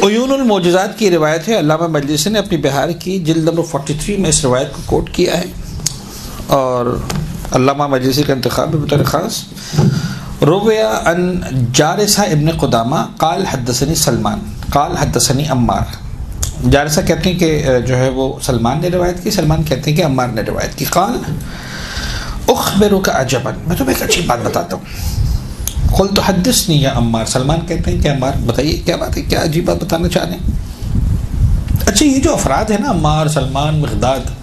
Speaker 1: عیون المعجزات کی روایت ہے. علامہ مجلسی نے اپنی بہار کی جلد نمبر 43 میں اس روایت کو کوٹ کیا ہے، اور علامہ مجلسی کا انتخاب ہے بطور خاص. رویا ان جارثہ ابن قدامہ قال حدثنی سلمان قال حدثنی عمار. جارثہ کہتے ہیں کہ جو ہے وہ سلمان نے روایت کی، سلمان کہتے ہیں کہ عمار نے روایت کی. قال اخبرک عجبا، میں تمہیں ایک اچھی بات بتاتا ہوں. قلت حدثنی یا عمار. سلمان کہتے ہیں کہ عمار بتائیے کیا بات ہے، کیا عجیب بات بتانا چاہ رہے ہیں. اچھا یہ جو افراد ہیں نا، عمار، سلمان، مقداد،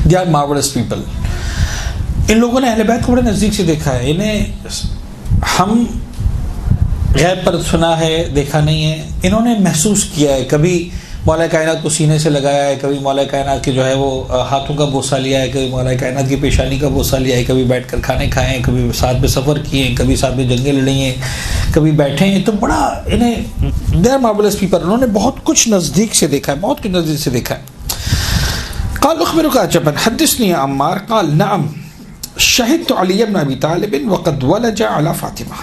Speaker 1: they are marvelous people. ان لوگوں نے اہل بیت کو بڑے نزدیک سے دیکھا ہے. انہیں ہم غیب پر سنا ہے، دیکھا نہیں ہے، انہوں نے محسوس کیا ہے. کبھی مولا کائنات کو سینے سے لگایا ہے، کبھی مولا کائنات کے جو ہے وہ ہاتھوں کا بوسہ لیا ہے، کبھی مولا کائنات کی پیشانی کا بوسہ لیا ہے، کبھی بیٹھ کر کھانے کھائے ہیں، کبھی ساتھ میں سفر کیے ہیں، کبھی ساتھ میں جنگیں لڑی ہیں، کبھی بیٹھے ہیں. تو بڑا انہیں دے آر مارولس پیپل. انہوں نے بہت کچھ نزدیک سے دیکھا ہے، بہت کچھ نزدیک سے دیکھا ہے. قال اخبرك عجبا حدثني عمار قال نعم شهدت علي بن ابي طالب وقد ولج على فاطمہ.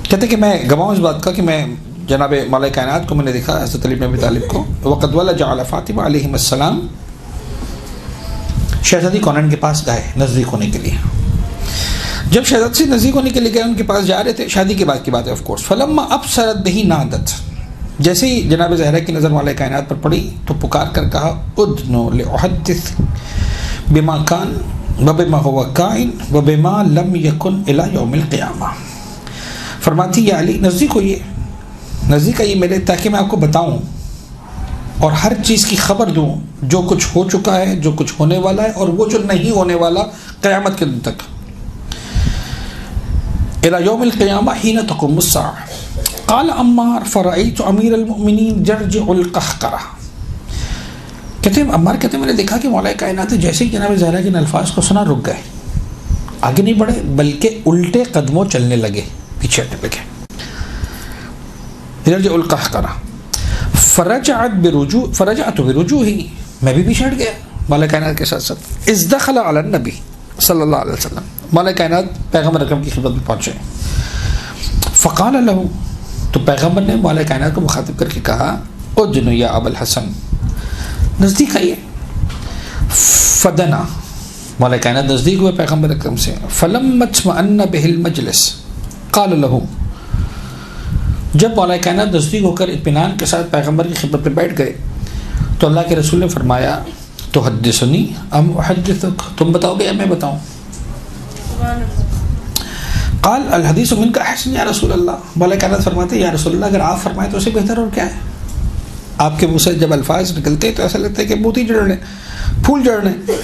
Speaker 1: کہتے کہ میں گواہ اس بات کا کہ میں جناب مولا کائنات کو میں نے دیکھا، حضرت علی بن ابی طالب کو. وقد ولج على فاطمہ علیہ السلام. شہزادی کونین کے پاس گئے نزدیک ہونے کے لیے. جب شہزادی سے نزدیک ہونے کے لیے گئے، ان کے پاس جا رہے تھے، شادی کے بعد کی بات ہے آف کورس. فلما ابصرت به نادت. جیسے ہی جناب زہرا کی نظر مولا کائنات پر پڑی تو پکار کر کہا ادنو لأحدث بما کان وبما هو کائن وبما لم یکن الی یوم القیامہ. فرماتی یا علی نزدیک ہوئیے، نزدیک آئیے میرے، تاکہ میں آپ کو بتاؤں اور ہر چیز کی خبر دوں، جو کچھ ہو چکا ہے، جو کچھ ہونے والا ہے، اور وہ جو نہیں ہونے والا قیامت کے دن تک. الی یوم القیامہ حین تقوم الساعہ. قال عمار فرأيت امیر المؤمنین جرجع القہقرہ. کہتے ہیں عمار کہتے ہیں میں نے دیکھا کہ مولا کائنات جیسے ہی جناب زہرا کے الفاظ کو سنا رک گئے، آگے نہیں بڑھے بلکہ الٹے قدموں چلنے لگے، پیچھے ہٹنے لگے. جرجع القہقرہ. فرجعت برجوعی، میں بھی پیچھے ہٹ گیا مولا کائنات کے ساتھ ساتھ. اذ دخل علی النبی صلی اللہ علیہ وسلم. مولا کائنات پیغمبر اکرم کی خدمت میں پہنچے. فقال له، تو پیغمبر نے مولا کائنات کو مخاطب کر کے کہا ادنو یا ابا الحسن، نزدیک آئیے. فدنا، مولا کائنات نزدیک ہوئے پیغمبر اکرم سے. فلما اطمأن به المجلس قال له، جب مولا کائنات نزدیک ہو کر اطمینان کے ساتھ پیغمبر کی خدمت میں بیٹھ گئے تو اللہ کے رسول نے فرمایا تحدثنی ام احدثک، تم بتاؤ گے یا میں بتاؤں؟ قال الحدیث منک احسن یا رسول اللہ، مولا کائنات فرماتے یا رسول اللہ اگر آپ فرمائیں تو اسے بہتر اور کیا ہے. آپ کے منہ سے جب الفاظ نکلتے تو ایسا لگتا ہے کہ موتی جڑ رہے پھول جڑ رہے.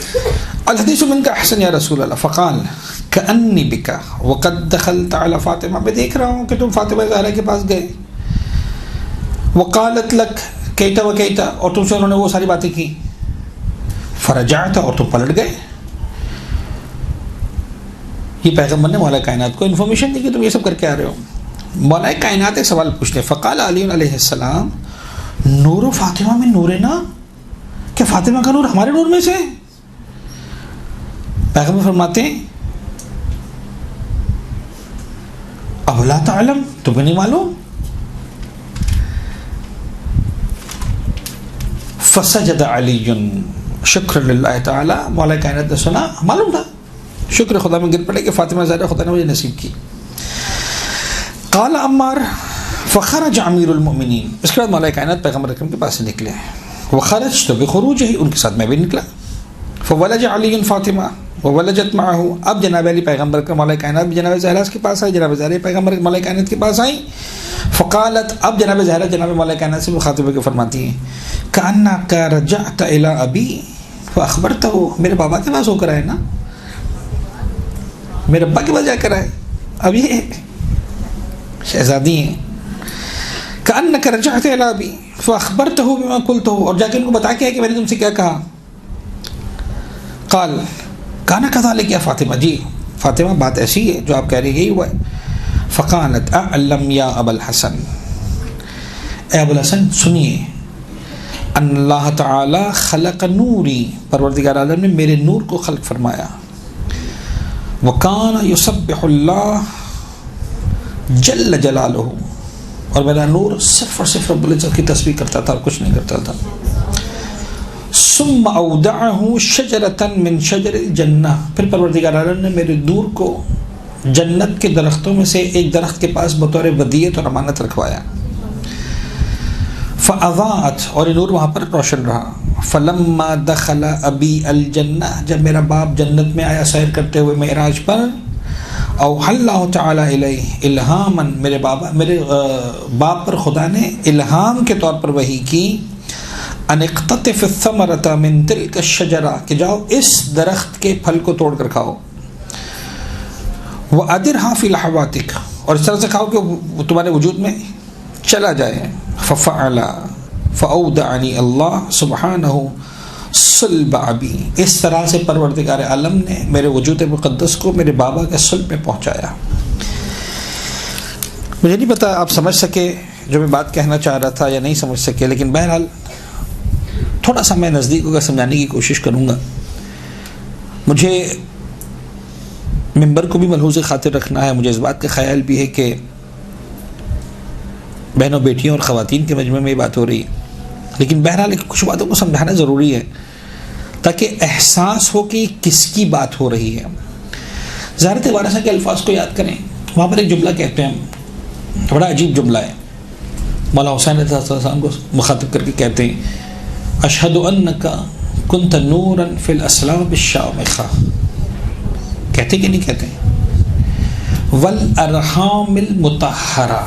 Speaker 1: الحدیث منک احسن یا رسول اللہ. فقال کأنی بک وقد دخلت علی فاطمہ، میں دیکھ رہا ہوں کہ تم فاطمہ زہرا کے پاس گئے. وقالت لک کیتا و کیتا، اور تم سے انہوں نے وہ ساری باتیں کی. فرجعت، اور تم پلٹ گئے. یہ پیغمبر نے مولا کائنات کو انفارمیشن دی کہ تم یہ سب کر کے آ رہے ہو. مولا کائنات ایک سوال پوچھتے، فقال علی علیہ السلام نور فاطمہ میں نور نا، کہ فاطمہ کا نور ہمارے نور میں سے؟ پیغمبر فرماتے ہیں اب لا تعلم، تمہیں نہیں معلوم؟ فسجد علی شکر للہ تعالی، مولا کائنات نے سنا، معلوم تھا، شکر خدا میں گر پڑے کہ فاطمہ زہرا خدا نے مجھے نصیب کی. قال عمار فخرج امیر المؤمنین، اس کے بعد مولا کائنات پیغمبر اکرم کے پاس سے نکلے. وخرجت بخروجہ، ان کے ساتھ میں بھی نکلا. فولج علی فاطمہ وولجت معہ، اب جناب علی پیغمبر کا مولا کائنات بھی جناب زہرا کے پاس آئی، جناب زہرا پیغمبر مولا کائنات کے پاس آئی. فقالت، اب جناب زہرا جناب مولا کائنات سے مخاطب کے فرماتی ہیں کأنک رجعت الی ابی فاخبرتہ، میرے بابا کے پاس ہو کر آئے نا، میرے ابا کے پاس جا کر آئے. اب یہ شہزادی ہیں. کأنک رجعت الی ابی فاخبرتہ بما قلتہ، اور جا کے ان کو بتا کے ہے کہ میں نے تم سے کیا کہا. قال کانا کذالک یا فاطمہ، جی فاطمہ بات ایسی ہے جو آپ کہہ رہے یہی ہوا ہے. فقالت اعلم یا ابا الحسن، اے ابو الحسن سنیے، ان اللہ تعالی خلق نوری، پروردگار عالم نے میرے نور کو خلق فرمایا. وکان یسبح اللہ جل جلالہ، اور میرا نور صرف اور صرف رب العزت کی تسبیح کرتا تھا اور کچھ نہیں کرتا تھا. ثم اودعہ شجرۃ من شجر الجنہ، پھر پروردگار عالم نے میرے نور کو جنت کے درختوں میں سے ایک درخت کے پاس بطور ودیعت اور امانت رکھوایا. فاضاءت، اور یہ نور وہاں پر روشن رہا. فلما دخل ابی الجنہ، جب میرا باپ جنت میں آیا سیر کرتے ہوئے معراج پر، اوحى اللہ تعالی الیہ الہاما، میرے باپ پر خدا نے الہام کے طور پر وحی کی، ان اقتطف الثمرۃ من تلک الشجرہ، کہ جاؤ اس درخت کے پھل کو توڑ کر کھاؤ. وادرھا فی لحواتک، اور اس طرح سے کھاؤ کہ وہ تمہارے وجود میں چلا جائے. ففعل فاودعنی اللہ سبحانہ صلب ابی، اس طرح سے پروردگار عالم نے میرے وجود مقدس کو میرے بابا کے صلب میں پہنچایا. مجھے نہیں پتا آپ سمجھ سکے جو میں بات کہنا چاہ رہا تھا یا نہیں سمجھ سکے، لیکن بہرحال تھوڑا سا میں نزدیک ہو کر سمجھانے کی کوشش کروں گا. مجھے ممبر کو بھی ملحوظ خاطر رکھنا ہے، مجھے اس بات کا خیال بھی ہے کہ بہنوں بیٹیوں اور خواتین کے مجمع میں یہ بات ہو رہی ہے، لیکن بہرحال کچھ باتوں کو سمجھانا ضروری ہے تاکہ احساس ہو کہ کس کی بات ہو رہی ہے. زیارت وارثہ کے الفاظ کو یاد کریں، وہاں پر ایک جملہ کہتے ہیں، بڑا عجیب جملہ ہے. مولا حسین علیہ السلام کو مخاطب کر کے کہتے ہیں اشہد انک کنت نورا فی الاسلام الشامخہ، کہتے کہ نہیں کہتے؟ والارحام المطہرہ.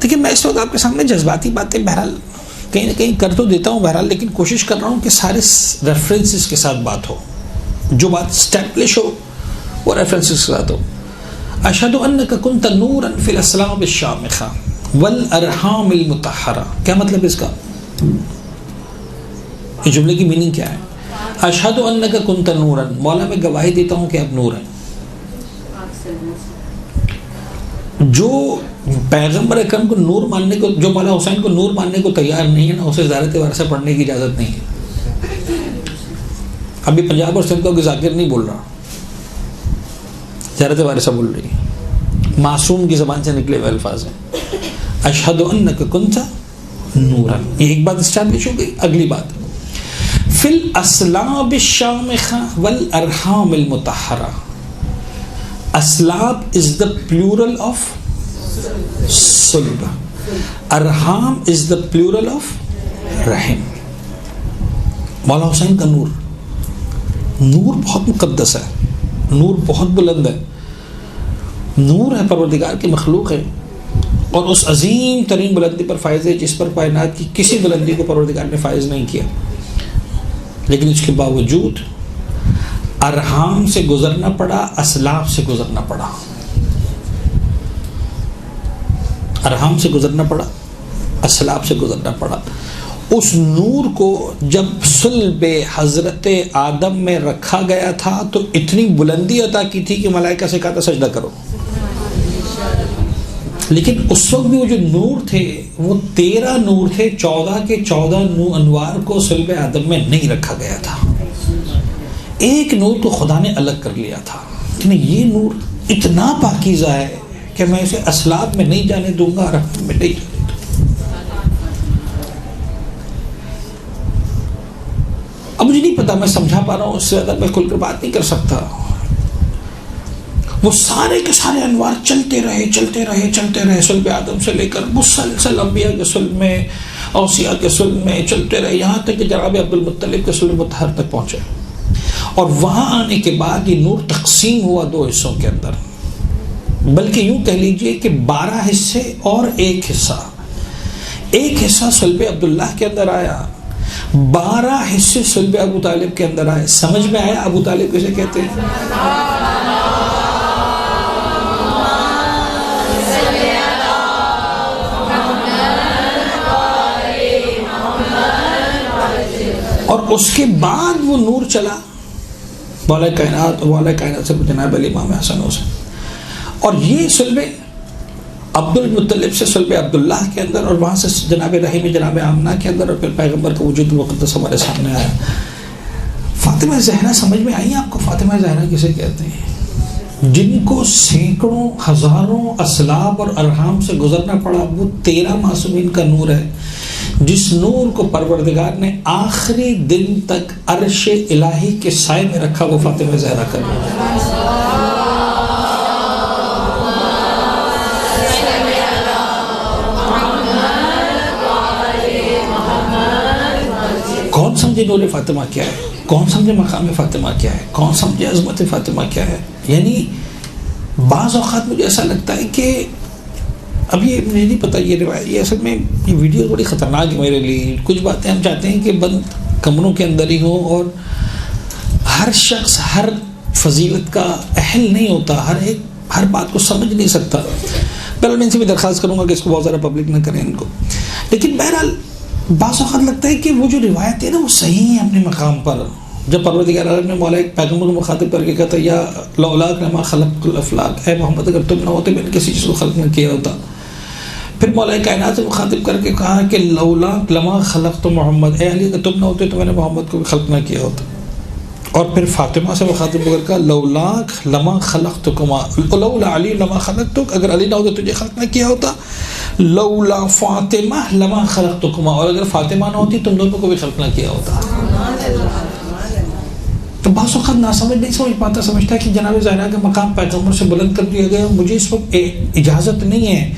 Speaker 1: دیکھیں میں اس وقت آپ کے سامنے جذباتی باتیں بہرحال کہیں نہ کہیں کر تو دیتا ہوں بہرحال، لیکن کوشش کر رہا ہوں کہ سارے ریفرنسز کے ساتھ بات ہو، جو بات اسٹیبلش ہو وہ ریفرنسز کے ساتھ ہو. اشہد انک کنت نورا فی الاسلام الشامخہ والارحام المطہرہ، کیا مطلب ہے اس کا؟ اس جملے کی میننگ کیا ہے؟ اشہد انک کنت نورا، مولا میں گواہی دیتا ہوں کہ آپ نور ہیں. جو پیغمبر اکرم کو نور ماننے کو، جو مولا حسین کو نور ماننے کو تیار نہیں ہے نا، اسے زیارت وارثہ پڑھنے کی اجازت نہیں ہے. ابھی پنجاب اور سندھ کو ذاکر نہیں بول رہا، زیارت وارثہ بول رہی ہے، معصوم کی زبان سے نکلے ہوئے الفاظ ہیں. اشہد انک کنت نورا، یہ ایک بات اسٹیبلش ہو گئی. اگلی بات فی الاسلاب الشامخہ والارحام المطہرہ. اسلاب از the plural of صلب، ارحام is the plural of رحم. مولا حسین کا نور بہت مقدس ہے، نور بہت بلند ہے. نور ہے، پروردگار کی مخلوق ہے، اور اس عظیم ترین بلندی پر فائز ہے جس پر کائنات کی کسی بلندی کو پروردگار نے فائز نہیں کیا، لیکن اس کے باوجود ارحام سے گزرنا پڑا، اسلاف سے گزرنا پڑا، ارحام سے گزرنا پڑا، اسلاف سے گزرنا پڑا۔ اس نور کو جب صلب حضرت آدم میں رکھا گیا تھا تو اتنی بلندی عطا کی تھی کہ ملائکہ سے کہا تھا سجدہ کرو، لیکن اس وقت بھی وہ جو نور تھے وہ 13 نور تھے، 14 کے 14 انوار کو صلب آدم میں نہیں رکھا گیا تھا۔ ایک نور کو خدا نے الگ کر لیا تھا کہ یہ نور اتنا پاکیزہ ہے کہ میں اسے اسلاف میں نہیں جانے دوں گا، ارحام میں نہیں جانے دوں گا۔ اب مجھے نہیں پتا میں سمجھا پا رہا ہوں، اس سے زیادہ میں کھل کر بات نہیں کر سکتا۔ وہ سارے کے سارے انوار چلتے رہے صلب آدم سے لے کر مسلسل انبیاء کے صلب میں، اوصیاء کے صلب میں چلتے رہے، یہاں تک کہ جناب عبد المطلب کے صلب مطہر تک پہنچے، اور وہاں آنے کے بعد یہ نور تقسیم ہوا 2 حصوں کے اندر، بلکہ یوں کہہ لیجئے کہ 12 حصے اور ایک حصہ صلب عبداللہ کے اندر آیا، 12 حصے صلب ابو طالب کے اندر آئے۔ سمجھ میں آیا ابو طالب کسے کہتے ہیں؟ اور اس کے بعد وہ نور چلا مولا کائنات سے جناب علی امام حسن حسین، اور یہ صلب عبد المطلب سے صلب عبداللہ کے اندر، اور وہاں سے جناب رحیم جناب آمنہ کے اندر، اور پھر پیغمبر کا وجود مقدس ہمارے سامنے آیا۔ فاطمہ زہرا سمجھ میں آئی آپ کو؟ فاطمہ زہرا کسے کہتے ہیں؟ جن کو سینکڑوں ہزاروں اسلاف اور ارحام سے گزرنا پڑا، وہ 13 معصومین کا نور ہے، جس نور کو پروردگار نے آخری دن تک عرش الہی کے سائے میں رکھا، وہ فاطمہ زہرا کا نور ہے۔ کون سمجھے نور فاطمہ کیا ہے؟ کون سمجھے مقام فاطمہ کیا ہے؟ کون سمجھے عظمت فاطمہ کیا ہے؟ یعنی بعض اوقات مجھے ایسا لگتا ہے کہ اب یہ مجھے نہیں پتا، یہ روایت، یہ اصل میں یہ ویڈیو بڑی خطرناک ہے میرے لیے۔ کچھ باتیں ہم چاہتے ہیں کہ بند کمروں کے اندر ہی ہوں، اور ہر شخص ہر فضیلت کا اہل نہیں ہوتا، ہر بات کو سمجھ نہیں سکتا۔ بہرحال میں ان سے بھی درخواست کروں گا کہ اس کو بہت زیادہ پبلک نہ کریں ان کو، لیکن بہرحال بعض اوقات لگتا ہے کہ وہ جو روایت ہے نا وہ صحیح ہے اپنے مقام پر۔ جب پروردگار عالم نے مولا ایک پیغمبر کو مخاطب کر کے کہتا یا لولاک لما خلقت الافلاک، اے محمد اگر تم نہ ہوتے میں نے کسی چیز کو خلق نہ کیا ہوتا۔ پھر مولا کائنات سے مخاطب کر کے کہا کہ لولاک لما خلقت محمد، اے علی اگر تم نہ ہوتے تو میں نے محمد کو بھی خلق نہ کیا ہوتا۔ اور پھر فاطمہ سے مخاطب کر کہا لولاک لما خلقتکما، لولا علی لما خلقتک، اگر علی نہ ہوتے تجھے خلق نہ کیا ہوتا۔ لولا فاطمہ لما خلقتکما، اور اگر فاطمہ نہ ہوتی تم دونوں کو بھی خلق نہ کیا ہوتا۔ تو بعض وقت ناسمجھ نہیں سمجھ پاتا، سمجھتا ہے کہ جناب زہرا کا مقام پیغمبر سے بلند کر دیا گیا۔ مجھے اس وقت اجازت نہیں ہے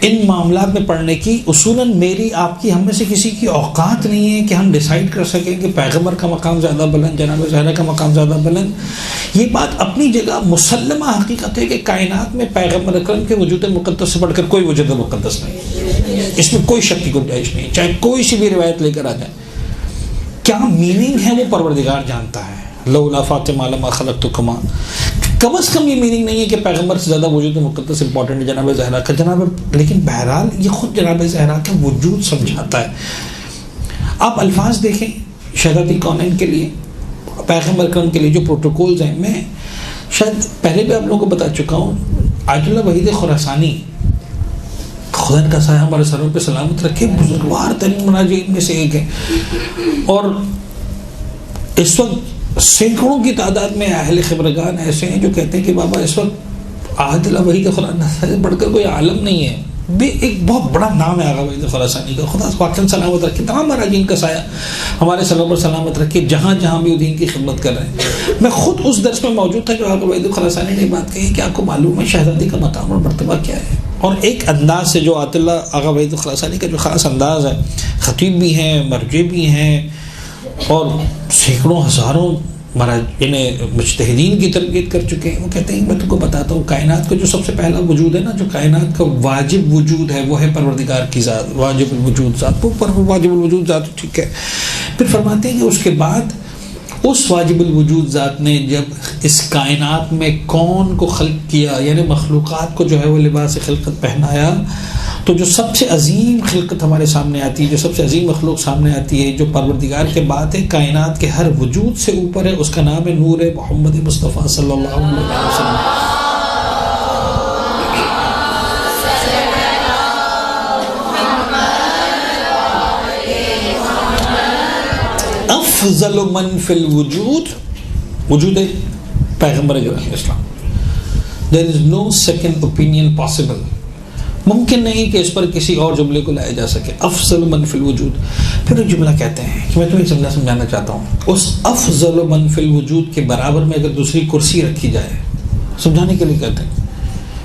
Speaker 1: ان معاملات میں پڑھنے کی، اصولاً میری آپ کی ہم میں سے کسی کی اوقات نہیں ہے کہ ہم ڈیسائیڈ کر سکیں کہ پیغمبر کا مقام زیادہ بلند، جناب زہرا کا مقام زیادہ بلند۔ یہ بات اپنی جگہ مسلمہ حقیقت ہے کہ کائنات میں پیغمبر اکرم کے وجود مقدس سے بڑھ کر کوئی وجود مقدس نہیں، اس میں کوئی شک کی گنجائش نہیں، چاہے کوئی سی بھی روایت لے کر آ جائے۔ کیا میننگ ہے وہ پروردگار جانتا ہے۔ لولا فاطمہ لما خلقتکما، کم از کم یہ میننگ نہیں ہے کہ پیغمبر سے زیادہ وجود مقدس امپورٹنٹ ہے جناب زہرا کا، لیکن بہرحال یہ خود جناب زہرا کا وجود سمجھاتا ہے۔ آپ الفاظ دیکھیں شہزادی کونین کے لیے، پیغمبر اکرم کے لیے جو پروٹوکولز ہیں، میں شاید پہلے بھی آپ لوگوں کو بتا چکا ہوں، آیت اللہ وحید خراسانی خدا کا سایہ ہمارے سروں پہ سلامت رکھے، بزرگوار ترین مناجین میں سے ایک ہے، اور اس وقت سینکڑوں کی تعداد میں اہل خبرگان ایسے ہیں جو کہتے ہیں کہ بابا اس وقت آیت اللہ وحید خراسانی سے بڑھ کر کوئی عالم نہیں ہے، ایک بہت بڑا نام ہے آغا وحید خراسانی کا۔ خدا واقعا سلامت رکھے، تمام مراجین کا سایہ ہمارے سروں پر سلامت رکھے جہاں جہاں بھی دین کی خدمت کر رہے ہیں۔ میں خود اس درس میں موجود تھا جو آغا وحید خراسانی نے بات کہی کہ آپ کو معلوم ہے شہزادی کا مقام اور مرتبہ کیا ہے، اور ایک انداز سے جو آیت اللہ آغا وحید خراسانی کا جو خاص انداز ہے، خطیب بھی ہیں، مرجع بھی ہیں، اور سینکڑوں ہزاروں مہاراج انہیں مجتہدین کی تربیت کر چکے ہیں. وہ کہتے ہیں میں تم کو بتاتا ہوں کائنات کا جو سب سے پہلا وجود ہے نا, جو کائنات کا واجب وجود ہے وہ ہے پروردگار کی ذات, واجب الوجود ذات. وہ واجب الوجود ذات ٹھیک ہے. پھر فرماتے ہیں کہ اس کے بعد اس واجب الوجود ذات نے جب اس کائنات میں کون کو خلق کیا, یعنی مخلوقات کو جو ہے وہ لباس خلقت پہنایا, تو جو سب سے عظیم خلقت ہمارے سامنے آتی ہے, جو سب سے عظیم مخلوق سامنے آتی ہے, جو پروردگار کے بعد ہے, کائنات کے ہر وجود سے اوپر ہے, اس کا نام ہے نور محمد مصطفیٰ صلی اللہ علیہ وسلم. افضل من فی الوجود, وجود ہے پیغمبر گرامی اسلام. There is no second opinion possible. ممکن نہیں کہ اس پر کسی اور جملے کو لایا جا سکے. افضل من فی الوجود. پھر ایک جملہ کہتے ہیں کہ میں تمہیں ایک جملہ سمجھانا چاہتا ہوں. اس افضل من فی الوجود کے برابر میں اگر دوسری کرسی رکھی جائے, سمجھانے کے لیے کہتے ہیں,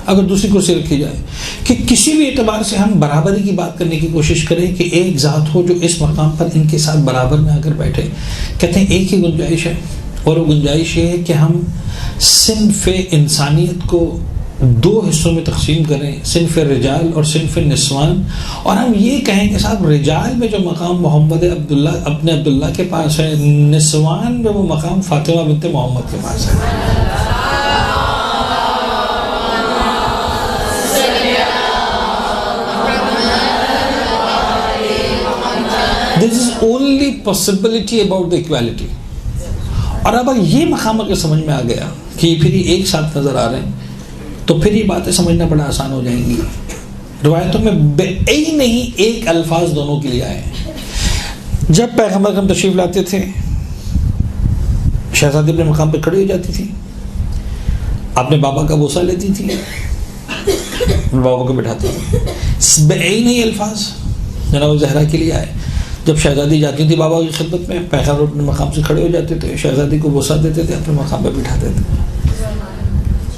Speaker 1: اگر دوسری کرسی رکھی جائے کہ کسی بھی اعتبار سے ہم برابری کی بات کرنے کی کوشش کریں کہ ایک ذات ہو جو اس مقام پر ان کے ساتھ برابر میں آ کر بیٹھے, کہتے ہیں ایک ہی گنجائش ہے, اور وہ گنجائش یہ ہے کہ ہم صنف انسانیت کو دو حصوں میں تقسیم کریں, صنف رجال اور صنف نسوان, اور ہم یہ کہیں کہ صاحب رجال میں جو مقام محمد عبداللہ کے پاس ہے, نسوان میں وہ مقام فاطمہ بنت محمد کے پاس ہے. This is only possibility about the equality. اور اب یہ مقام اگر سمجھ میں آ گیا کہ پھر یہ ایک ساتھ نظر آ رہے ہیں, تو پھر یہ باتیں سمجھنا بڑا آسان ہو جائیں گی. روایتوں میں نہیں ایک الفاظ دونوں کے لیے آئے ہیں. جب پیغمبر اکرم تشریف لاتے تھے, شہزادی اپنے مقام پہ کھڑی ہو جاتی تھی, اپنے بابا کا بوسہ لیتی تھی, بابا کو بٹھاتی تھی. نہیں الفاظ جناب زہرا کے لیے آئے. جب شہزادی جاتی تھی بابا کی خدمت میں, پیغمبر اپنے مقام سے کھڑے ہو جاتے تھے, شہزادی کو بوسہ دیتے تھے, اپنے مقام پہ بٹھاتے تھے.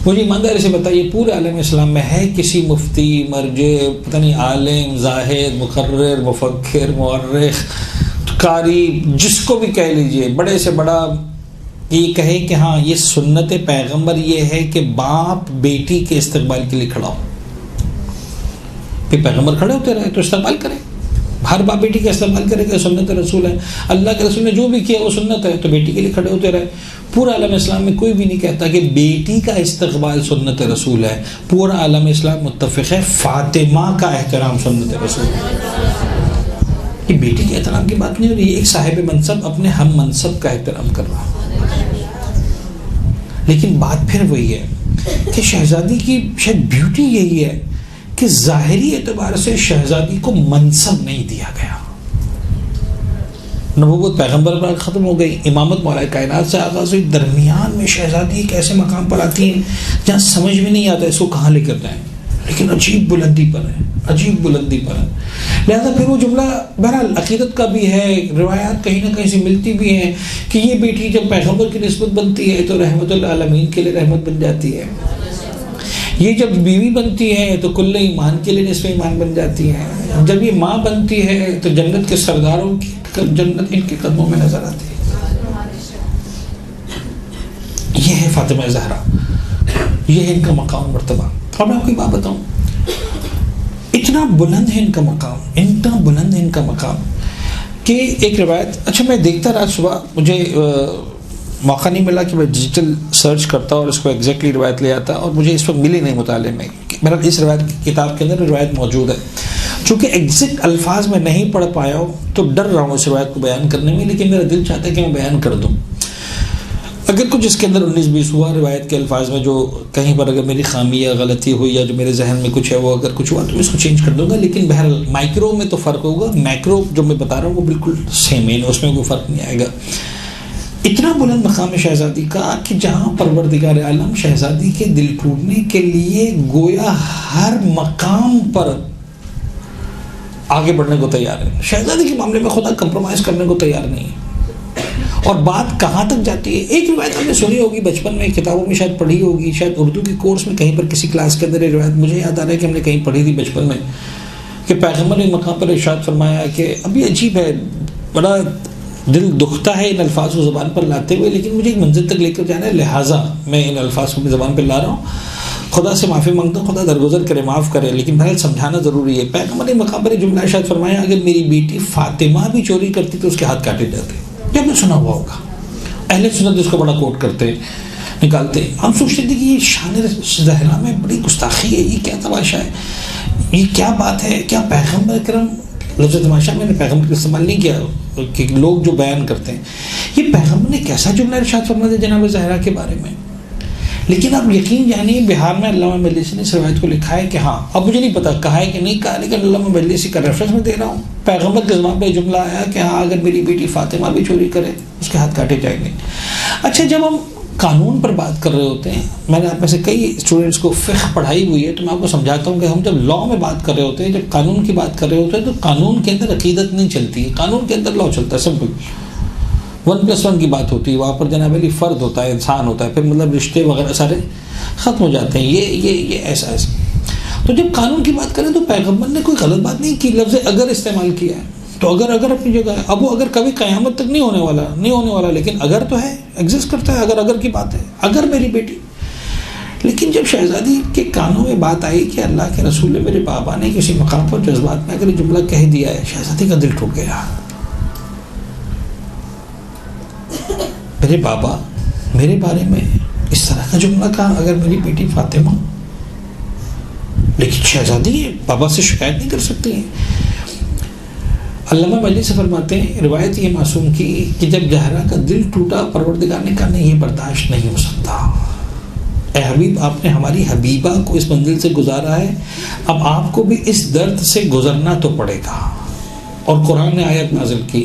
Speaker 1: مجھے ایمانداری سے بتائیے پورے عالم اسلام میں ہے کسی مفتی, مرجع, پتہ نہیں عالم, زاہد, مقرر, مفکر, مورخ, قاری, جس کو بھی کہہ لیجئے, بڑے سے بڑا, یہ کہے کہ ہاں یہ سنت پیغمبر یہ ہے کہ باپ بیٹی کے استقبال کے لیے کھڑا ہو. پھر پیغمبر کھڑے ہوتے رہے تو استقبال کریں, ہر باپ بیٹی کا استعمال کرے گا, سنت رسول ہے, اللہ کے رسول نے جو بھی کیا وہ سنت ہے, تو بیٹی کے لیے کھڑے ہوتے رہے. پورا عالم اسلام میں کوئی بھی نہیں کہتا کہ بیٹی کا استقبال سنت رسول ہے. پورا عالم اسلام متفق ہے فاطمہ کا احترام سنت رسول ہے. یہ بیٹی کے احترام کی بات نہیں ہو رہی, ایک صاحب منصب اپنے ہم منصب کا احترام کر رہا. لیکن بات پھر وہی ہے کہ شہزادی کی شاید بیوٹی یہی ہے کہ ظاہری اعتبار سے شہزادی کو منصب نہیں دیا گیا. نبوت پیغمبر پر ختم ہو گئی, امامت مولا کائنات سے آغاز ہوئی, درمیان میں شہزادی ایک ایسے مقام پر آتی ہیں جہاں سمجھ میں نہیں آتا اس کو کہاں لے کر جائیں, لیکن عجیب بلندی پر ہے, عجیب بلندی پر ہے. لہذا پھر وہ جملہ بہرحال عقیدت کا بھی ہے, روایات کہیں نہ کہیں سے ملتی بھی ہیں کہ یہ بیٹی جب پیغمبر کی نسبت بنتی ہے تو رحمت للعالمین کے لیے رحمت بن جاتی ہے, یہ جب بیوی بنتی ہے تو کل ایمان کے لیے نصف ایمان بن جاتی ہے, جب یہ ماں بنتی ہے تو جنت کے سرداروں کی جنت ان کے قدموں میں نظر آتی ہے. یہ ہے فاطمہ زہرا, یہ ہے ان کا مقام مرتبہ. اور میں آپ کو ایک بات بتاؤں, اتنا بلند ہے ان کا مقام, اتنا بلند ہے ان کا مقام کہ ایک روایت, اچھا میں دیکھتا رہا صبح, مجھے موقع نہیں ملا کہ میں ڈیجیٹل سرچ کرتا اور اس کو ایگزیکٹلی روایت لے آتا, اور مجھے اس وقت ملی نہیں مطالعے میں. میرا اس روایت کی کتاب کے اندر روایت موجود ہے, چونکہ ایگزیکٹ الفاظ میں نہیں پڑھ پایا ہوں تو ڈر رہا ہوں اس روایت کو بیان کرنے میں, لیکن میرا دل چاہتا ہے کہ میں بیان کر دوں. اگر کچھ اس کے اندر 19-20 ہوا روایت کے الفاظ میں, جو کہیں پر اگر میری خامی یا غلطی ہوئی یا جو میرے ذہن میں کچھ ہے وہ اگر کچھ ہوا تو میں اس کو چینج کر دوں گا, لیکن بہرحال مائکرو میں تو فرق ہوگا, میکرو جو میں بتا رہا ہوں وہ بالکل سیم ہے, اس میں کوئی فرق نہیں آئے گا. اتنا بلند مقام شہزادی کا کہ جہاں پروردگار عالم شہزادی کے دل ٹوٹنے کے لیے گویا ہر مقام پر آگے بڑھنے کو تیار ہے. شہزادی کے معاملے میں خدا کمپرومائز کرنے کو تیار نہیں ہے. اور بات کہاں تک جاتی ہے, ایک روایت ہم نے سنی ہوگی بچپن میں, کتابوں میں شاید پڑھی ہوگی, شاید اردو کی کورس میں کہیں پر کسی کلاس کے اندر یہ روایت مجھے یاد آ رہا ہے کہ ہم نے کہیں پڑھی تھی بچپن میں, کہ پیغمبر نے مقام پر ارشاد فرمایا کہ اب یہ عجیب ہے, بڑا دل دکھتا ہے ان الفاظ کو زبان پر لاتے ہوئے، لیکن مجھے ایک منزل تک لے کر جانا ہے، لہٰذا میں ان الفاظ کو بھی زبان پہ لا رہا ہوں۔ خدا سے معافی مانگتا ہوں، خدا درگزر کرے، معاف کرے، لیکن بہرحال سمجھانا ضروری ہے۔ پیغمبر نے مقام پر جملہ ارشاد فرمایا، اگر میری بیٹی فاطمہ بھی چوری کرتی تو اس کے ہاتھ کاٹے جاتے۔ یہ آپ نے سنا ہوا ہوگا، اہل سنت اس کو بڑا کوٹ کرتے نکالتے۔ ہم سوچتے تھے کہ یہ شان زہرا میں بڑی گستاخی ہے، یہ کیا تماشا ہے، یہ کیا بات ہے، کیا پیغمبر اکرم، لفظ تماشا میں نے پیغمبر کا استعمال نہیں کیا کہ لوگ جو بیان کرتے ہیں، یہ پیغمبر نے کیسا جملہ ارشاد فرما دیا جناب زہرا کے بارے میں۔ لیکن آپ یقین جانیے بہار میں علامہ مجلسی نے اس روایت کو لکھا ہے کہ ہاں، اب مجھے نہیں پتا کہا ہے کہ نہیں کہا، لیکن علامہ مجلسی کا ریفرنس میں دے رہا ہوں، پیغمبر کے زبان پہ جملہ آیا کہ ہاں اگر میری بیٹی فاطمہ بھی چوری کرے اس کے ہاتھ کاٹے جائیں گے۔ اچھا، جب ہم قانون پر بات کر رہے ہوتے ہیں، میں نے آپ میں سے کئی اسٹوڈنٹس کو فقہ پڑھائی ہوئی ہے، تو میں آپ کو سمجھاتا ہوں کہ ہم جب لا میں بات کر رہے ہوتے ہیں، جب قانون کی بات کر رہے ہوتے ہیں، تو قانون کے اندر عقیدت نہیں چلتی ہے، قانون کے اندر لا چلتا ہے، سمپل 1+1 کی بات ہوتی ہے، وہاں پر جناب علی فرد ہوتا ہے، انسان ہوتا ہے، پھر مطلب رشتے وغیرہ سارے ختم ہو جاتے ہیں، یہ ایسا ایسا۔ تو جب قانون کی بات کریں تو پیغمبر نے کوئی غلط بات نہیں کی، لفظ اگر استعمال کیا ہے، تو اگر اپنی جگہ ہے، اب وہ اگر کبھی قیامت تک نہیں ہونے والا، لیکن اگر تو ہے، ایگزسٹ کرتا ہے، اگر کی بات ہے، اگر میری بیٹی۔ لیکن جب شہزادی کے کانوں میں بات آئی کہ اللہ کے رسول نے، میرے بابا نے کسی مقام پر جذبات میں اگر یہ جملہ کہہ دیا ہے، شہزادی کا دل ٹوٹ گیا۔ میرے بابا میرے بارے میں اس طرح کا جملہ کہا، اگر میری بیٹی فاطمہ، لیکن شہزادی بابا سے شکایت نہیں کر سکتی ہیں۔ علامہ مجلسی فرماتے ہیں، روایت یہ معصوم کی کہ جب زہرا کا دل ٹوٹا، پروردگار نے کہا نہیں، یہ برداشت نہیں ہو سکتا، اے حبیب آپ نے ہماری حبیبہ کو اس منزل سے گزارا ہے، اب آپ کو بھی اس درد سے گزرنا تو پڑے گا۔ اور قرآن نے آیت نازل کی،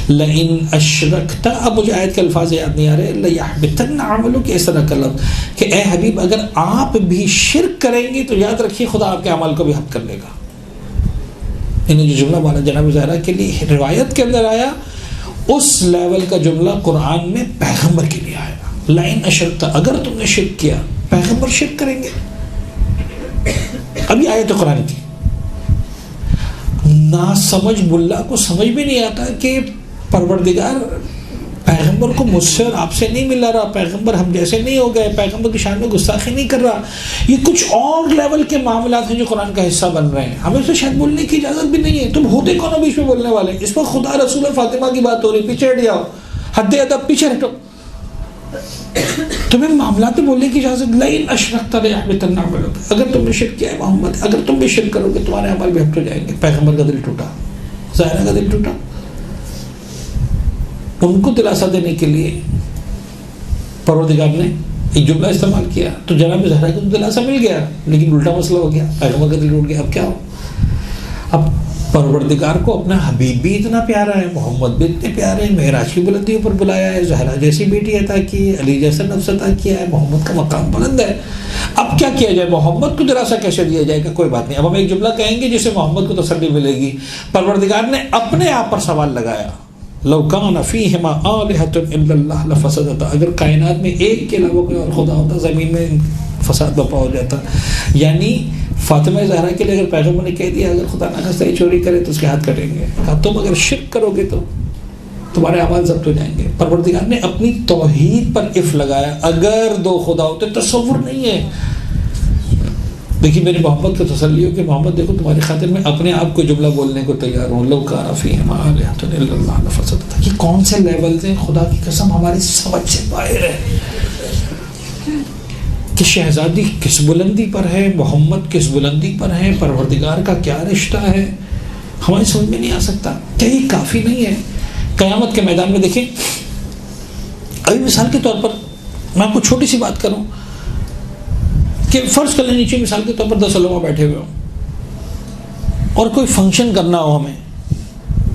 Speaker 1: لئن اشرکتا، اب مجھے آیت کے الفاظ یاد نہیں آ رہے، لیحبطن عملک، اس طرح کا لفظ کہ اے حبیب اگر آپ بھی شرک کریں گے تو یاد رکھیے خدا آپ کے عمل کو بھی حق کر لے گا۔ انہیں جو جملہ مانا جناب زہرا کے لیے روایت کے اندر آیا، اس لیول کا جملہ قرآن میں پیغمبر کے لیے آیا، لئن اشرکتا، اگر تم نے شرک کیا، پیغمبر شرک کریں گے۔ اب یہ آیت قرآن کی نا سمجھ ملا کو سمجھ بھی نہیں آتا کہ پروردگار پیغمبر کو مجھ سے اور آپ سے نہیں ملا رہا، پیغمبر ہم جیسے نہیں ہو گئے، پیغمبر کی شان میں گستاخی نہیں کر رہا، یہ کچھ اور لیول کے معاملات ہیں جو قرآن کا حصہ بن رہے ہیں، ہمیں تو شاید بولنے کی اجازت بھی نہیں ہے۔ تم ہوتے کون ہو بیچ میں بولنے والے؟ اس پر خدا رسول اور فاطمہ کی بات ہو رہی، پیچھے ہٹ جاؤ، حد ادب پیچھے ہٹو، تمہیں معاملات میں بولنے کی اجازت۔ لئن اشرکت لیحبطن عملک، اگر تم نے شرک کیا ہے محمد، اگر تم بھی شرک کرو گے تمہارے عمل بھی ہٹ ہو جائیں گے۔ پیغمبر کا دل ٹوٹا، زہرا کا دل ٹوٹا۔ ان کو دلاسا دینے کے لیے پروردگار نے ایک جملہ استعمال کیا، تو جناب زہرا کو دلاسا مل گیا، لیکن الٹا مسئلہ ہو گیا، پیغمبر کا دل ٹوٹ گیا۔ اب کیا ہو؟ اب پروردگار کو اپنا حبیب بھی اتنا پیارا ہے، محمد بھی اتنے پیارے ہیں، معراج کی بلندیوں پر بلایا ہے، زہرا جیسی بیٹی عطا کی ہے، علی جیسا نفس عطا کیا ہے، محمد کا مقام بلند ہے۔ اب کیا کیا جائے؟ محمد کو دلاسا کیسے دیا جائے گا؟ کوئی بات نہیں، اب ہم ایک جملہ کہیں گے جس سے محمد کو تسلی ملے گی۔ پروردگار نے اپنے آپ پر سوال لگایا، لو کان فیہما آلہۃ الا اللہ لفسدتا، اگر کائنات میں ایک کے علاوہ کوئی اور خدا ہوتا زمین میں فساد برپا ہو جاتا۔ یعنی فاطمہ زہرا کے لیے اگر پیغمبر نے کہہ دیا اگر خدا نخواستہ یہ چوری کرے تو اس کے ہاتھ کٹیں گے، کہا تم اگر شرک کرو گے تو تمہارے اعمال ضبط ہو جائیں گے۔ پروردگار نے اپنی توحید پر اف لگایا، اگر دو خدا ہوتے، تصور نہیں ہے۔ دیکھیے میرے محمد کو تسلی ہو کہ محمد دیکھو تمہاری خاطر میں اپنے آپ کو جملہ بولنے کو تیار ہوں، لو کان فیہما آلہۃ الا اللہ لفسدتا۔ یہ کون سے لیول سے خدا کی قسم ہماری سمجھ سے باہر ہے کہ شہزادی کس بلندی پر ہے، محمد کس بلندی پر ہے، پروردگار کا کیا رشتہ ہے، ہماری سمجھ میں نہیں آ سکتا۔ کیا یہ کافی نہیں ہے؟ قیامت کے میدان میں دیکھیں، ابھی مثال کے طور پر میں آپ کو چھوٹی سی بات کروں کہ فرض کر لیں نیچے مثال کے طور پر 10 علماء بیٹھے ہوئے ہوں اور کوئی فنکشن کرنا ہو، ہمیں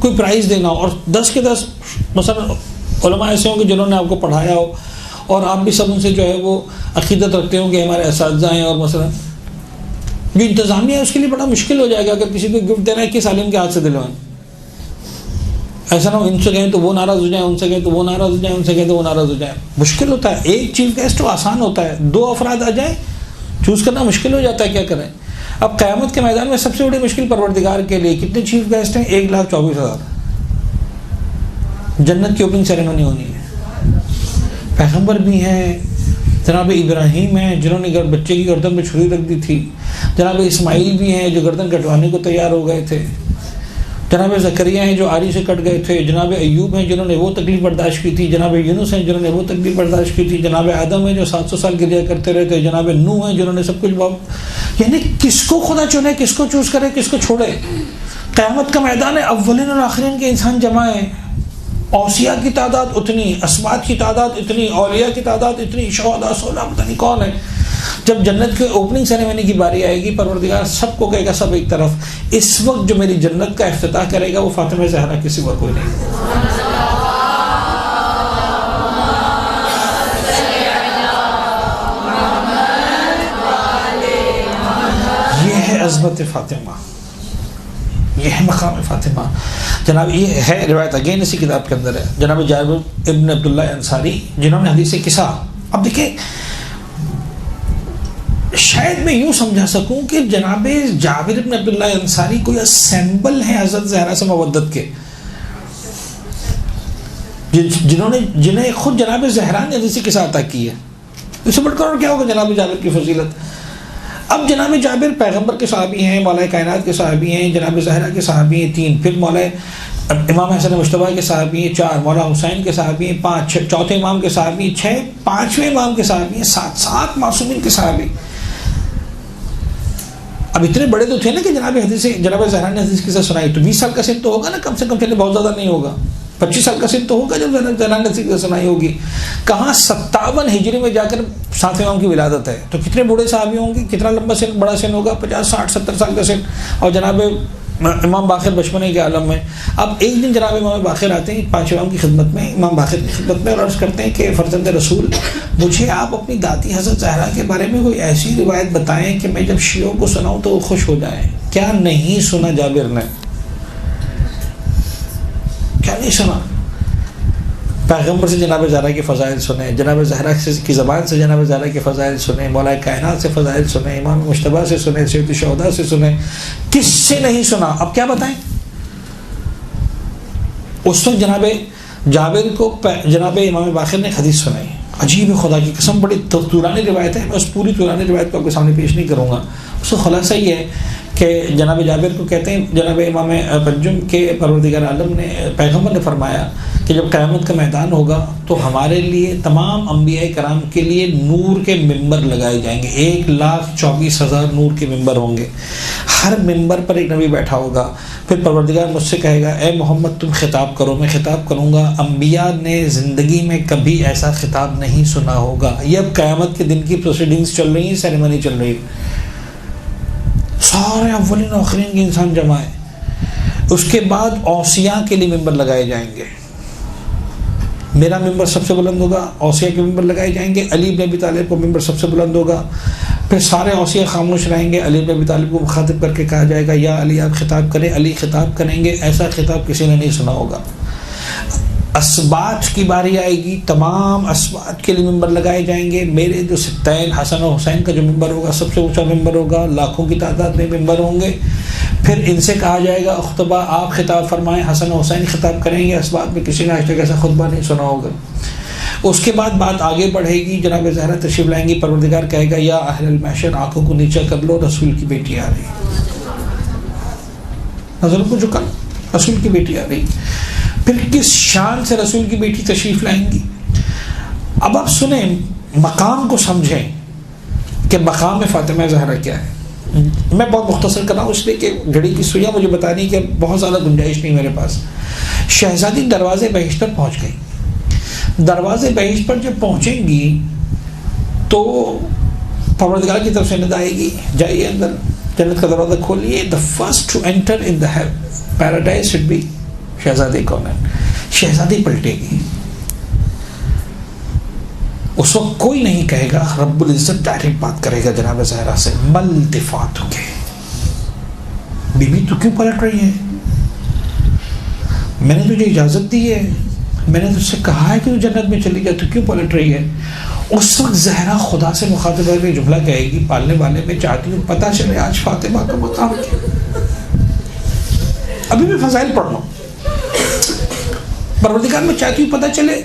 Speaker 1: کوئی پرائز دینا ہو، اور 10 کے 10 مثلا علماء ایسے ہوں گے جنہوں نے آپ کو پڑھایا ہو اور آپ بھی سب ان سے جو ہے وہ عقیدت رکھتے ہوں کہ ہمارے اساتذہ ہیں، اور مثلا جو انتظامیہ ہے اس کے لیے بڑا مشکل ہو جائے گا اگر کسی کو گفٹ دینا ہے کس عالم کے ہاتھ سے دلوائیں۔ ایسا نہ ہو ان سے کہیں تو وہ ناراض ہو جائیں، ان سے کہیں تو وہ ناراض ہو جائیں، ان سے کہیں تو وہ ناراض ہو جائیں، مشکل ہوتا ہے۔ ایک چیف گیسٹ تو آسان ہوتا ہے، 2 افراد آ جائیں چوز کرنا مشکل ہو جاتا ہے، کیا کریں۔ اب قیامت کے میدان میں سب سے بڑی مشکل پروردگار کے لیے کتنے چیف گیسٹ ہیں؟ 1,24,000، جنت کی اوپننگ سیریمنی ہونی ہے. پیغمبر بھی ہیں, جناب ابراہیم ہیں جنہوں نے بچے کی گردن پہ چھری رکھ دی تھی, جناب اسماعیل بھی ہیں جو گردن کٹوانے کو تیار ہو گئے تھے, جناب زکریا ہیں جو آری سے کٹ گئے تھے, جناب ایوب ہیں جنہوں نے وہ تکلیف برداشت کی تھی, جناب یونس ہیں جنہوں نے وہ تکلیف برداشت کی تھی, جناب آدم ہیں جو 700 سال گریا کرتے رہے تھے, جناب نوح ہیں جنہوں نے سب کچھ یعنی کس کو خدا چنے, کس کو چوز کرے, کس کو چھوڑے. قیامت کا میدان ہے, اولین اور آخرین کے انسان جمع ہیں, اوصیاء کی تعداد اتنی, اسبات کی تعداد اتنی, اولیاء کی تعداد اتنی, شہداء صلحاء پتہ نہیں کون ہے. جب جنت کے اوپننگ سیریمنی کی باری آئے گی, پروردگار سب کو کہے گا سب ایک طرف. اس وقت جو میری جنت کا افتتاح کرے گا وہ فاطمہ زہرا, کسی اور کوئی نہیں. یہ ہے عظمت فاطمہ, یہ ہے مقام فاطمہ. جناب یہ ہے روایت اگین اسی کتاب کے اندر ہے, جناب جابر ابن عبداللہ انصاری جنہوں نے حدیث قصہ. اب دیکھیں شاید میں یوں سمجھا سکوں کہ جناب جابر ابن عبداللہ انصاری کوئی اسیمبل ہے حضرت زہرا سے مودت کے, جنہیں خود جناب زہرا نے حدیث قصہ عطا کی ہے. اس سے بڑھ کر اور کیا ہوگا جناب جابر کی فضیلت. اب جناب جابر پیغمبر کے صحابی ہیں, مولا کائنات کے صحابی ہیں, جناب زہرا کے صحابی ہیں 3, پھر مولا امام حسن مجتبیٰ کے صحابی ہیں 4, مولا حسین کے صحابی ہیں 5, چوتھے امام کے صحابی ہیں 6, 5ویں امام کے صحابی ہیں 7 معصومین کے صحابی. اب اتنے بڑے تو تھے نا کہ جناب زہرا نے حدیث قصہ سنائی, تو 20 سال کا سن تو ہوگا نا کم سے کم, چلے بہت زیادہ نہیں ہوگا, 25 سال کا سن تو ہوگا جب زہرا نے حدیث قصہ سنائی ہوگی. کہاں 57 ہجری میں جا کر 7 امام کی ولادت ہے, تو کتنے بوڑھے صحابی ہوں گے, کتنا لمبا سن, بڑا سن ہوگا, 50 60 70 سال کا سن. اور جناب امام باقر بچپنے کے عالم میں. اب ایک دن جناب امام باقر آتے ہیں 5 امام کی خدمت میں, امام باقر کی خدمت میں, اور عرض کرتے ہیں کہ فرزند رسول مجھے آپ اپنی دادی حضرت زہرا کے بارے میں کوئی ایسی روایت بتائیں کہ میں جب شیعوں کو سناؤں تو وہ خوش ہو جائیں. کیا نہیں سنا جابر نے, کیا نہیں سنا. پیغمبر سے جناب زہرا کے فضائل سنیں, جناب زہرا کی زبان سے جناب زہرا کے فضائل سنیں, مولا کائنات سے فضائل سنیں, امام مجتبیٰ سے سنیں, سید الشہداء سے سنیں, کس سے نہیں سنا. اب کیا بتائیں. اس وقت جناب جابر کو جناب امام باقر نے حدیث سنائی, عجیب خدا کی قسم, بڑی طولانی روایت ہے, میں اس پوری طولانی روایت کو آپ کے سامنے پیش نہیں کروں گا. اس کا خلاصہ یہ ہے کہ جناب جابر کو کہتے ہیں جناب امام پنجم کے پروردگار عالم نے, پیغمبر نے فرمایا کہ جب قیامت کا میدان ہوگا تو ہمارے لیے تمام انبیاء کرام کے لیے نور کے ممبر لگائے جائیں گے. 1,24,000 نور کے ممبر ہوں گے, ہر ممبر پر ایک نبی بیٹھا ہوگا. پھر پروردگار مجھ سے کہے گا اے محمد تم خطاب کرو, میں خطاب کروں گا. انبیاء نے زندگی میں کبھی ایسا خطاب نہیں سنا ہوگا. یہ اب قیامت کے دن کی پروسیڈنگز چل رہی ہیں, سیریمنی چل رہی ہے, سارے اولین و آخرین کے انسان جمع ہیں. اس کے بعد اوصیاء کے لیے ممبر لگائے جائیں گے. میرا ممبر سب سے بلند ہوگا, اوصیاء کے ممبر لگائے جائیں گے. علی بن ابی طالب کو ممبر سب سے بلند ہوگا. پھر سارے اوصیاء خاموش رہیں گے. علی بن ابی طالب کو مخاطب کر کے کہا جائے گا یا علی آپ خطاب کریں. علی خطاب کریں گے, ایسا خطاب کسی نے نہیں سنا ہوگا. اسبات کی باری آئے گی, تمام اسبات کے لیے ممبر لگائے جائیں گے. میرے جو ستین حسن و حسین کا جو ممبر ہوگا سب سے اونچا ممبر ہوگا, لاکھوں کی تعداد میں ممبر ہوں گے. پھر ان سے کہا جائے گا اختبا آپ خطاب فرمائیں, حسن و حسین خطاب کریں گے. اسبات میں کسی نے آج تک ایسا خطبہ نہیں سنا ہوگا. اس کے بعد بات آگے بڑھے گی, جناب زہرا تشریف لائیں گی. پروردگار کہے گا یا اہل المحشر آنکھوں کو نیچا کر لو, رسول کی بیٹی آ رہی. نظر کو جھکا, رسول کی بیٹی آ رہی. پھر کس شان سے رسول کی بیٹی تشریف لائیں گی. اب آپ سنیں, مقام کو سمجھیں کہ مقام فاطمہ زہرا کیا ہے. میں بہت مختصر کر رہا ہوں اس لیے کہ گھڑی کی سوئیاں مجھے بتانی کہ بہت زیادہ گنجائش نہیں میرے پاس. شہزادی دروازے بہشت پر پہنچ گئی. دروازے بہشت پر جب پہنچیں گی تو پروردگار کی طرف سے ندا آئے گی, جائیے اندر, جنت کا دروازہ کھولیے. the first to enter in the paradise should be شہزادی کون ہے. شہزادی پلٹے گی. اس وقت کوئی نہیں کہے گا, رب العزت ڈائریکٹ بات کرے گا جناب زہرا سے, مل دفاتک ہے, بی بی تو کیوں پلٹ رہی ہے, میں نے تجھے اجازت دی ہے, میں نے تجھ سے کہا ہے کہ تو جنت میں چلی جائے, تو کیوں پلٹ رہی ہے. اس وقت زہرا خدا سے مخاطب ہو کے جملہ کہے گی, پالنے والے میں چاہتی ہوں پتہ چلے آج فاطمہ کا مقام کیا. ابھی میں فضائل پڑھ رہا ہوں. پروردگار میں چاہتی ہوں پتہ چلے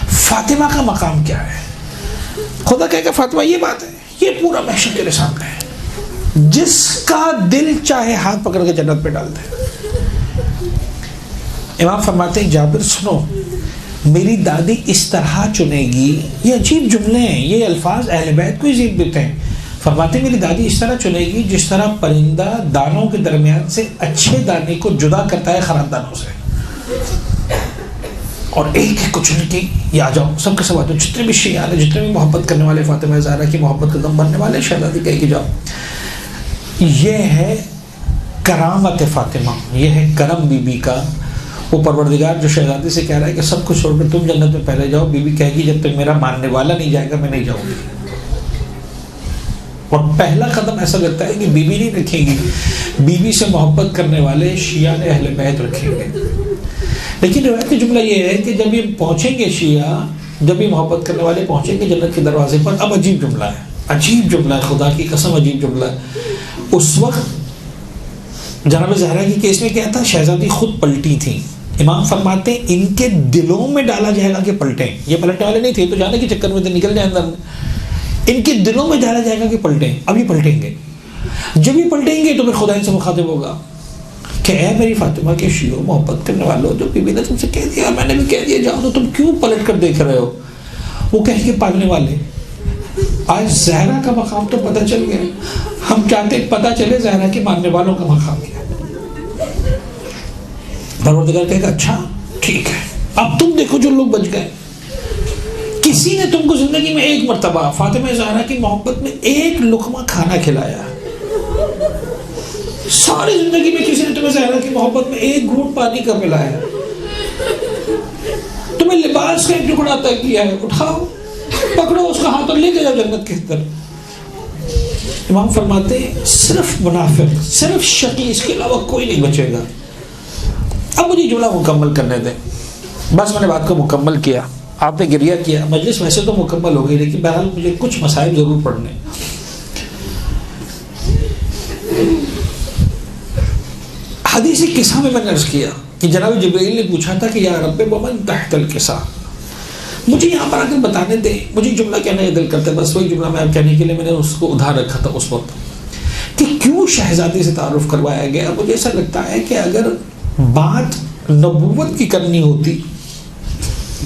Speaker 1: فاطمہ کا مقام کیا ہے. خدا کہے کہ فاطمہ یہ بات ہے، یہ پورا محشر تیرے سامنے ہے، جس کا دل چاہے ہاتھ پکڑ کے جنت پہ ڈال دے. امام فرماتے ہیں جابر سنو، میری دادی اس طرح چنے گی. یہ عجیب جملے ہیں، یہ الفاظ اہل بیت کو عجیب دیتے ہیں. فرماتے ہیں میری دادی اس طرح چنے گی جس طرح پرندہ دانوں کے درمیان سے اچھے دانے کو جدا کرتا ہے خراب دانوں سے، اور ایک ایک کو چن کے یہ آ جاؤ سب کے سب آ جاؤ. جتنے بھی شیعہ ہیں، جتنے بھی محبت کرنے والے فاطمہ زہرا کی محبت کا دم بننے والے، شہزادی کہے کہ جاؤ. یہ ہے کرامت فاطمہ، یہ ہے کرم بی بی کا. وہ پروردگار جو شہزادی سے کہہ رہا ہے کہ سب کچھ چھوڑ کر تم جنت میں پہلے جاؤ، بی بی کہے گی جب تک میرا ماننے والا نہیں جائے گا میں نہیں جاؤں گی. اور پہلا قدم ایسا لگتا ہے کہ بی بی نہیں رکھیں گی، بی بی سے محبت کرنے والے شیعہ نے اہل بیت رکھیں گے. لیکن روایت کا جملہ یہ ہے کہ جب یہ پہنچیں گے شیعہ، جب یہ محبت کرنے والے پہنچیں گے جنت کے دروازے پر، اب عجیب جملہ ہے، عجیب جملہ ہے، خدا کی قسم عجیب جملہ ہے. اس وقت جناب زہرا کی کیس میں کیا تھا، شہزادی خود پلٹی تھی. امام فرماتے ہیں ان کے دلوں میں ڈالا جائے گا کہ پلٹیں. یہ پلٹنے والے نہیں تھے تو جانے کے چکر میں تو نکل جائیں اندر. ان کے دلوں میں ڈالا جائے گا کہ پلٹیں. اب یہ پلٹیں گے، جب یہ پلٹیں گے تو پھر خدا ان سے مخاطب ہوگا کہ اے میری فاطمہ کے شیعوں، محبت کرنے والوں، جو بی بی نے تم سے کہہ دیا، میں نے بھی کہہ دیا جاؤ، تو تم کیوں پلٹ کر دیکھ رہے ہو؟ وہ کہیں گے پالنے والے آج زہرا کا مقام تو پتہ چل گیا، ہم چاہتے پتہ چلے زہرا کے ماننے والوں کا مقام کیا. پروردگار کہے گا اچھا ٹھیک ہے، اب تم دیکھو جو لوگ بچ گئے. کسی نے تم کو زندگی میں ایک مرتبہ فاطمہ زہرا کی محبت میں ایک لقمہ کھانا کھلایا، ساری زندگی میں کسی نے تمہیں زہرا کی محبت میں ایک گھونٹ پانی کا پلایا، تمہیں لباس کا ایک ٹکڑا عطا کیا ہے، اٹھاؤ پکڑو اس کا ہاتھ اور لے کے جاؤ جنت کے اندر. امام فرماتے ہیں صرف منافق، صرف شقی، اس کے علاوہ کوئی نہیں بچے گا. اب مجھے جملہ مکمل کرنے دیں. بس میں نے بات کو مکمل کیا، آپ نے گریہ کیا، مجلس ویسے تو مکمل ہو گئی، لیکن بہرحال مجھے کچھ مسائل ضرور پڑھنے. حدیث قصہ میں نے عرض کیا کہ جناب جبرائیل نے پوچھا تھا کہ یا رب ومن تحت القصہ، مجھے یہاں پر آ کر بتانے دیں. مجھے جملہ کہنے کا دل کرتا ہے، بس وہی جملہ میں آپ کہنے کے لیے میں نے اس کو ادھار رکھا تھا اس وقت کہ کیوں شہزادی سے تعارف کروایا گیا. مجھے ایسا لگتا ہے کہ اگر بات نبوت کی کرنی ہوتی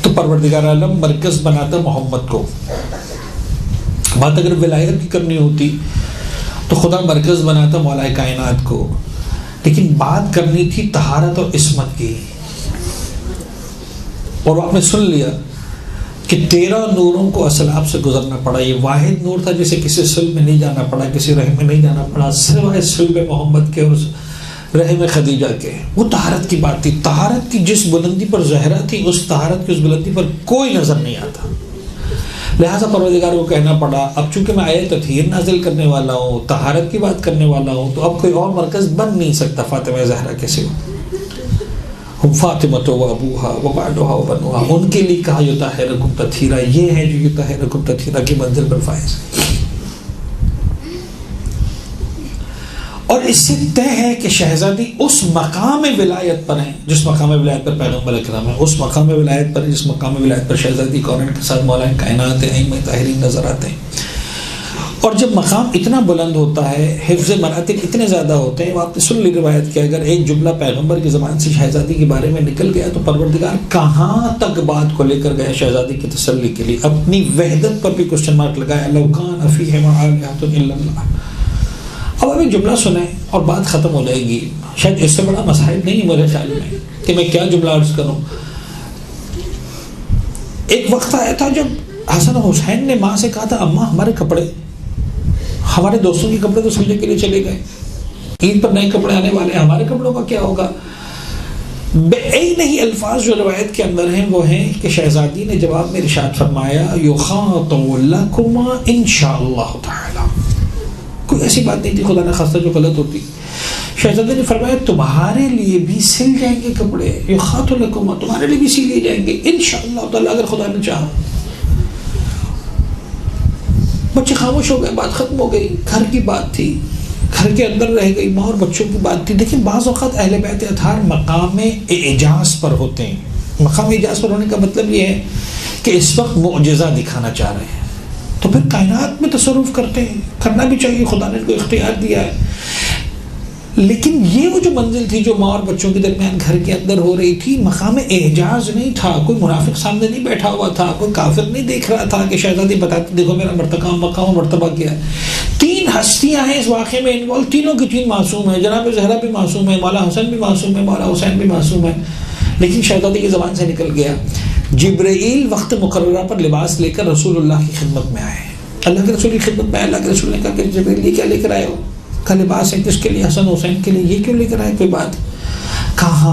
Speaker 1: تو پروردگار عالم مرکز بناتا محمد کو. بات اگر ولایت کی کرنی ہوتی تو خدا مرکز بناتا مولا کائنات کو. لیکن بات کرنی تھی طہارت اور عصمت کی، اور آپ نے سن لیا کہ 13 نوروں کو اسلاب سے گزرنا پڑا. یہ واحد نور تھا جسے کسی صلب میں نہیں جانا پڑا، کسی رحم میں نہیں جانا پڑا، سوائے صلب محمد کے اور رحم خدیجہ کے. وہ طہارت کی بات تھی. طہارت کی جس بلندی پر زہرا تھی، اس طہارت کی اس بلندی پر کوئی نظر نہیں آتا. لہٰذا پروردگار کو کہنا پڑا اب چونکہ میں آیت تطہیر نازل کرنے والا ہوں، طہارت کی بات کرنے والا ہوں، تو اب کوئی اور مرکز بن نہیں سکتا فاطمہ زہرا کے سوا. ہم فاطمۃ و ابوہا و بعدہا و بنوہا، ان کے لیے کہا یطہرکم تطہیرا، یہ ہے جو یطہرکم تطہیرا کی منزل پر فائز ہے. اور اس سے طے ہے کہ شہزادی اس مقام ولایت پر ہیں جس مقام ولایت پر پیغمبر اکرم ہے، اس مقام ولایت پر جس مقام ولایت پر شہزادی کونین کے ساتھ مولا کائنات ائمہ طاہرین نظر آتے ہیں. اور جب مقام اتنا بلند ہوتا ہے، حفظ مراتب اتنے زیادہ ہوتے ہیں. آپ نے سن لی روایت کہ اگر ایک جملہ پیغمبر کی زبان سے شہزادی کے بارے میں نکل گیا تو پروردگار کہاں تک بات کو لے کر گیا شہزادی کی تسلی کے لیے. اپنی وحدت پر بھی کوسچن مارک لگایا، لو کان فیہما آلہۃ الا اللہ. اب ایک جملہ سنیں اور بات ختم ہو جائے گی. شاید اس سے بڑا مسائل نہیں میرے خیال میں کہ میں کیا جملہ عرض کروں. ایک وقت آیا تھا جب حسن حسین نے ماں سے کہا تھا اماں ہمارے کپڑے، ہمارے دوستوں کے کپڑے تو سلنے کے لیے چلے گئے، عید پر نئے کپڑے آنے والے ہیں، ہمارے کپڑوں کا کیا ہوگا. نہیں الفاظ جو روایت کے اندر ہیں وہ ہیں کہ شہزادی نے جواب میں ارشاد فرمایا یخاطب لکما انشاءاللہ تعالی. کوئی ایسی بات نہیں تھی خدا نہ خواستہ جو غلط ہوتی. شہزادی نے فرمایا تمہارے لیے بھی سل جائیں گے کپڑے، یخاطب لکما، تمہارے لیے بھی سل لیے جائیں گے انشاءاللہ تعالی اگر خدا نے چاہا. بچے خاموش ہو گئے، بات ختم ہو گئی. گھر کی بات تھی، گھر کے اندر رہ گئی، ماں اور بچوں کی بات تھی. لیکن بعض اوقات اہل بیت اطہار مقام اعجاز پر ہوتے ہیں. مقام اعجاز پر ہونے کا مطلب یہ ہے کہ اس وقت معجزہ دکھانا چاہ رہے ہیں، تو پھر کائنات میں تصرف کرتے ہیں، کرنا بھی چاہیے، خدا نے ان کو اختیار دیا ہے۔ لیکن یہ وہ جو منزل تھی جو ماں اور بچوں کے درمیان گھر کے اندر ہو رہی تھی، مقام اعجاز نہیں تھا، کوئی منافق سامنے نہیں بیٹھا ہوا تھا، کوئی کافر نہیں دیکھ رہا تھا کہ شہزادی بتاتے دیکھو میرا مقام و مرتبہ کیا ہے۔ تین ہستیاں ہیں اس واقعے میں انوالو، تینوں کی تین معصوم ہیں، جناب زہرا بھی معصوم ہے، مولا حسن بھی معصوم ہے، مولا حسین بھی معصوم ہے، لیکن شہزادی کی زبان سے نکل گیا۔ جبرائیل وقت مقررہ پر لباس لے کر رسول اللہ کی خدمت میں آئے، اللہ کے رسول کی خدمت میں آئے، اللہ کے رسول نے کہا کہ جبرائیل یہ کیا لے کر آئے ہو؟ کا لباس ہے کس کے لیے؟ حسن حسین کے لیے، یہ کیوں لے کر آئے؟ کوئی بات؟ کہا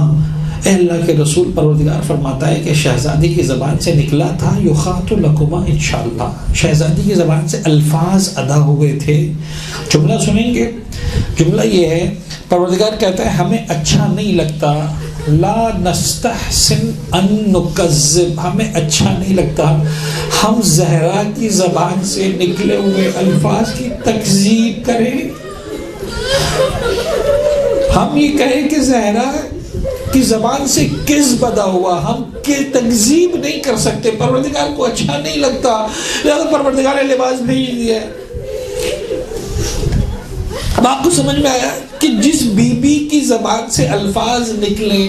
Speaker 1: اے اللہ کے رسول، پروردگار فرماتا ہے کہ شہزادی کی زبان سے نکلا تھا یخات لکما انشاءاللہ، شہزادی کی زبان سے الفاظ ادا ہوئے تھے۔ جملہ سنیں گے، جملہ یہ ہے، پروردگار کہتا ہے ہمیں اچھا نہیں لگتا، لا نستحسن ان نکذب، ہمیں اچھا نہیں لگتا ہم زہرا کی زبان سے نکلے ہوئے الفاظ کی تکذیب کریں، ہم یہ کہیں کہ زہرا کی زبان سے کذب ادا ہوا، ہم کے تکذیب نہیں کر سکتے، پروردگار کو اچھا نہیں لگتا، لہذا پروردگار نے لباس بھیج دیا۔ اب آپ کو سمجھ میں آیا کہ جس بی بی کی زبان سے الفاظ نکلیں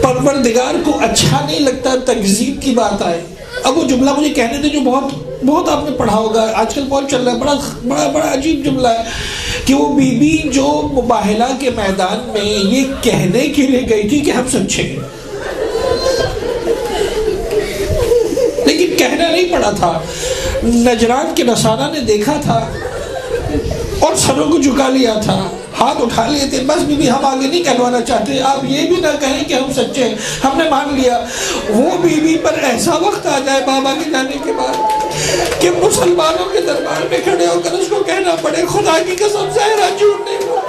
Speaker 1: پروردگار کو اچھا نہیں لگتا، تکذیب کی بات آئے۔ اب وہ جملہ مجھے کہنے دے جو بہت آپ نے پڑھا ہوگا، آج کل بہت چل رہا ہے، بڑا عجیب جملہ ہے کہ وہ بی بی جو مباہلہ کے میدان میں یہ کہنے کے لیے گئی تھی کہ ہم سچے ہیں، لیکن کہنا نہیں پڑا تھا، نجران کے نصارہ نے دیکھا تھا اور سروں کو جھکا لیا تھا، ہاتھ اٹھا لیے تھے، بس بی بی ہم آگے نہیں کہلوانا چاہتے، آپ یہ بھی نہ کہیں کہ ہم سچے ہیں، ہم نے مان لیا۔ وہ بی بی پر ایسا وقت آ جائے بابا کے جانے کے بعد کہ مسلمانوں کے دربار میں کھڑے ہو کر اس کو کہنا پڑے خدا کی قسم زہرا جھوٹ نہیں بولا۔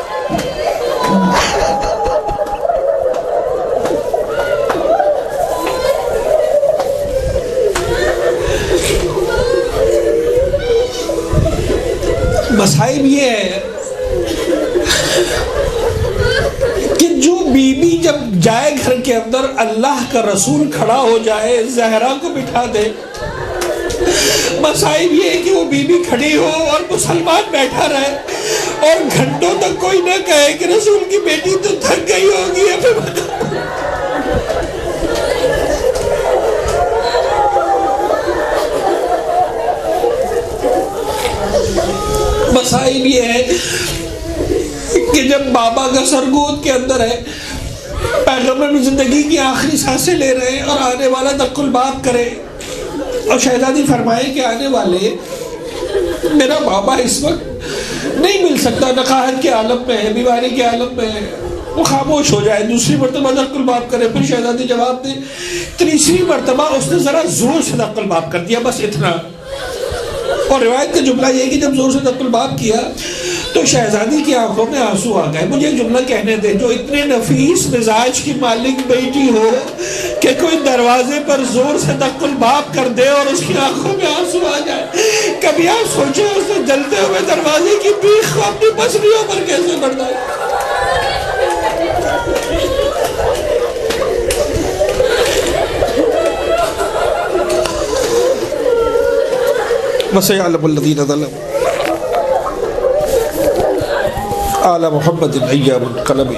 Speaker 1: مصائب یہ ہے کہ جو بی بی جب جائے گھر کے اندر، اللہ کا رسول کھڑا ہو جائے، زہرا کو بٹھا دے، مصائب یہ ہے کہ وہ بی بی کھڑی ہو اور مسلمان بیٹھا رہے اور گھنٹوں تک کوئی نہ کہے کہ رسول کی بیٹی تو تھک گئی ہوگی۔ مصائب یہ ہے کہ جب بابا کا سرگود کے اندر ہے، پیغمبر زندگی کی آخری سانسیں لے رہے ہیں اور آنے والا دق الباب کرے اور شہزادی فرمائے کہ آنے والے میرا بابا اس وقت نہیں مل سکتا، نقاہت کے عالم میں ہے، بیماری کے عالم میں ہے، وہ خاموش ہو جائے، دوسری مرتبہ دق الباب کرے، پھر شہزادی جواب دے، تیسری مرتبہ اس نے ذرا زور سے دق الباب کر دیا، بس اتنا۔ اور روایت کا جملہ یہ کہ جب زور سے دق الباب کیا تو شہزادی کی آنکھوں میں آنسو آ گئے۔ مجھے ایک جملہ کہنے دے، جو اتنے نفیس مزاج کی مالک بیٹی ہو کہ کوئی دروازے پر زور سے دق الباب کر دے اور اس کی آنکھوں میں آنسو آ جائے، کبھی آپ سوچیں اس نے جلتے ہوئے دروازے کی بیخ کو اپنی پسلیوں پر کیسے برداشت۔ وَسَيَعْلَمُ الَّذِينَ ظَلَمُوا آلَ محمد ایام القلم۔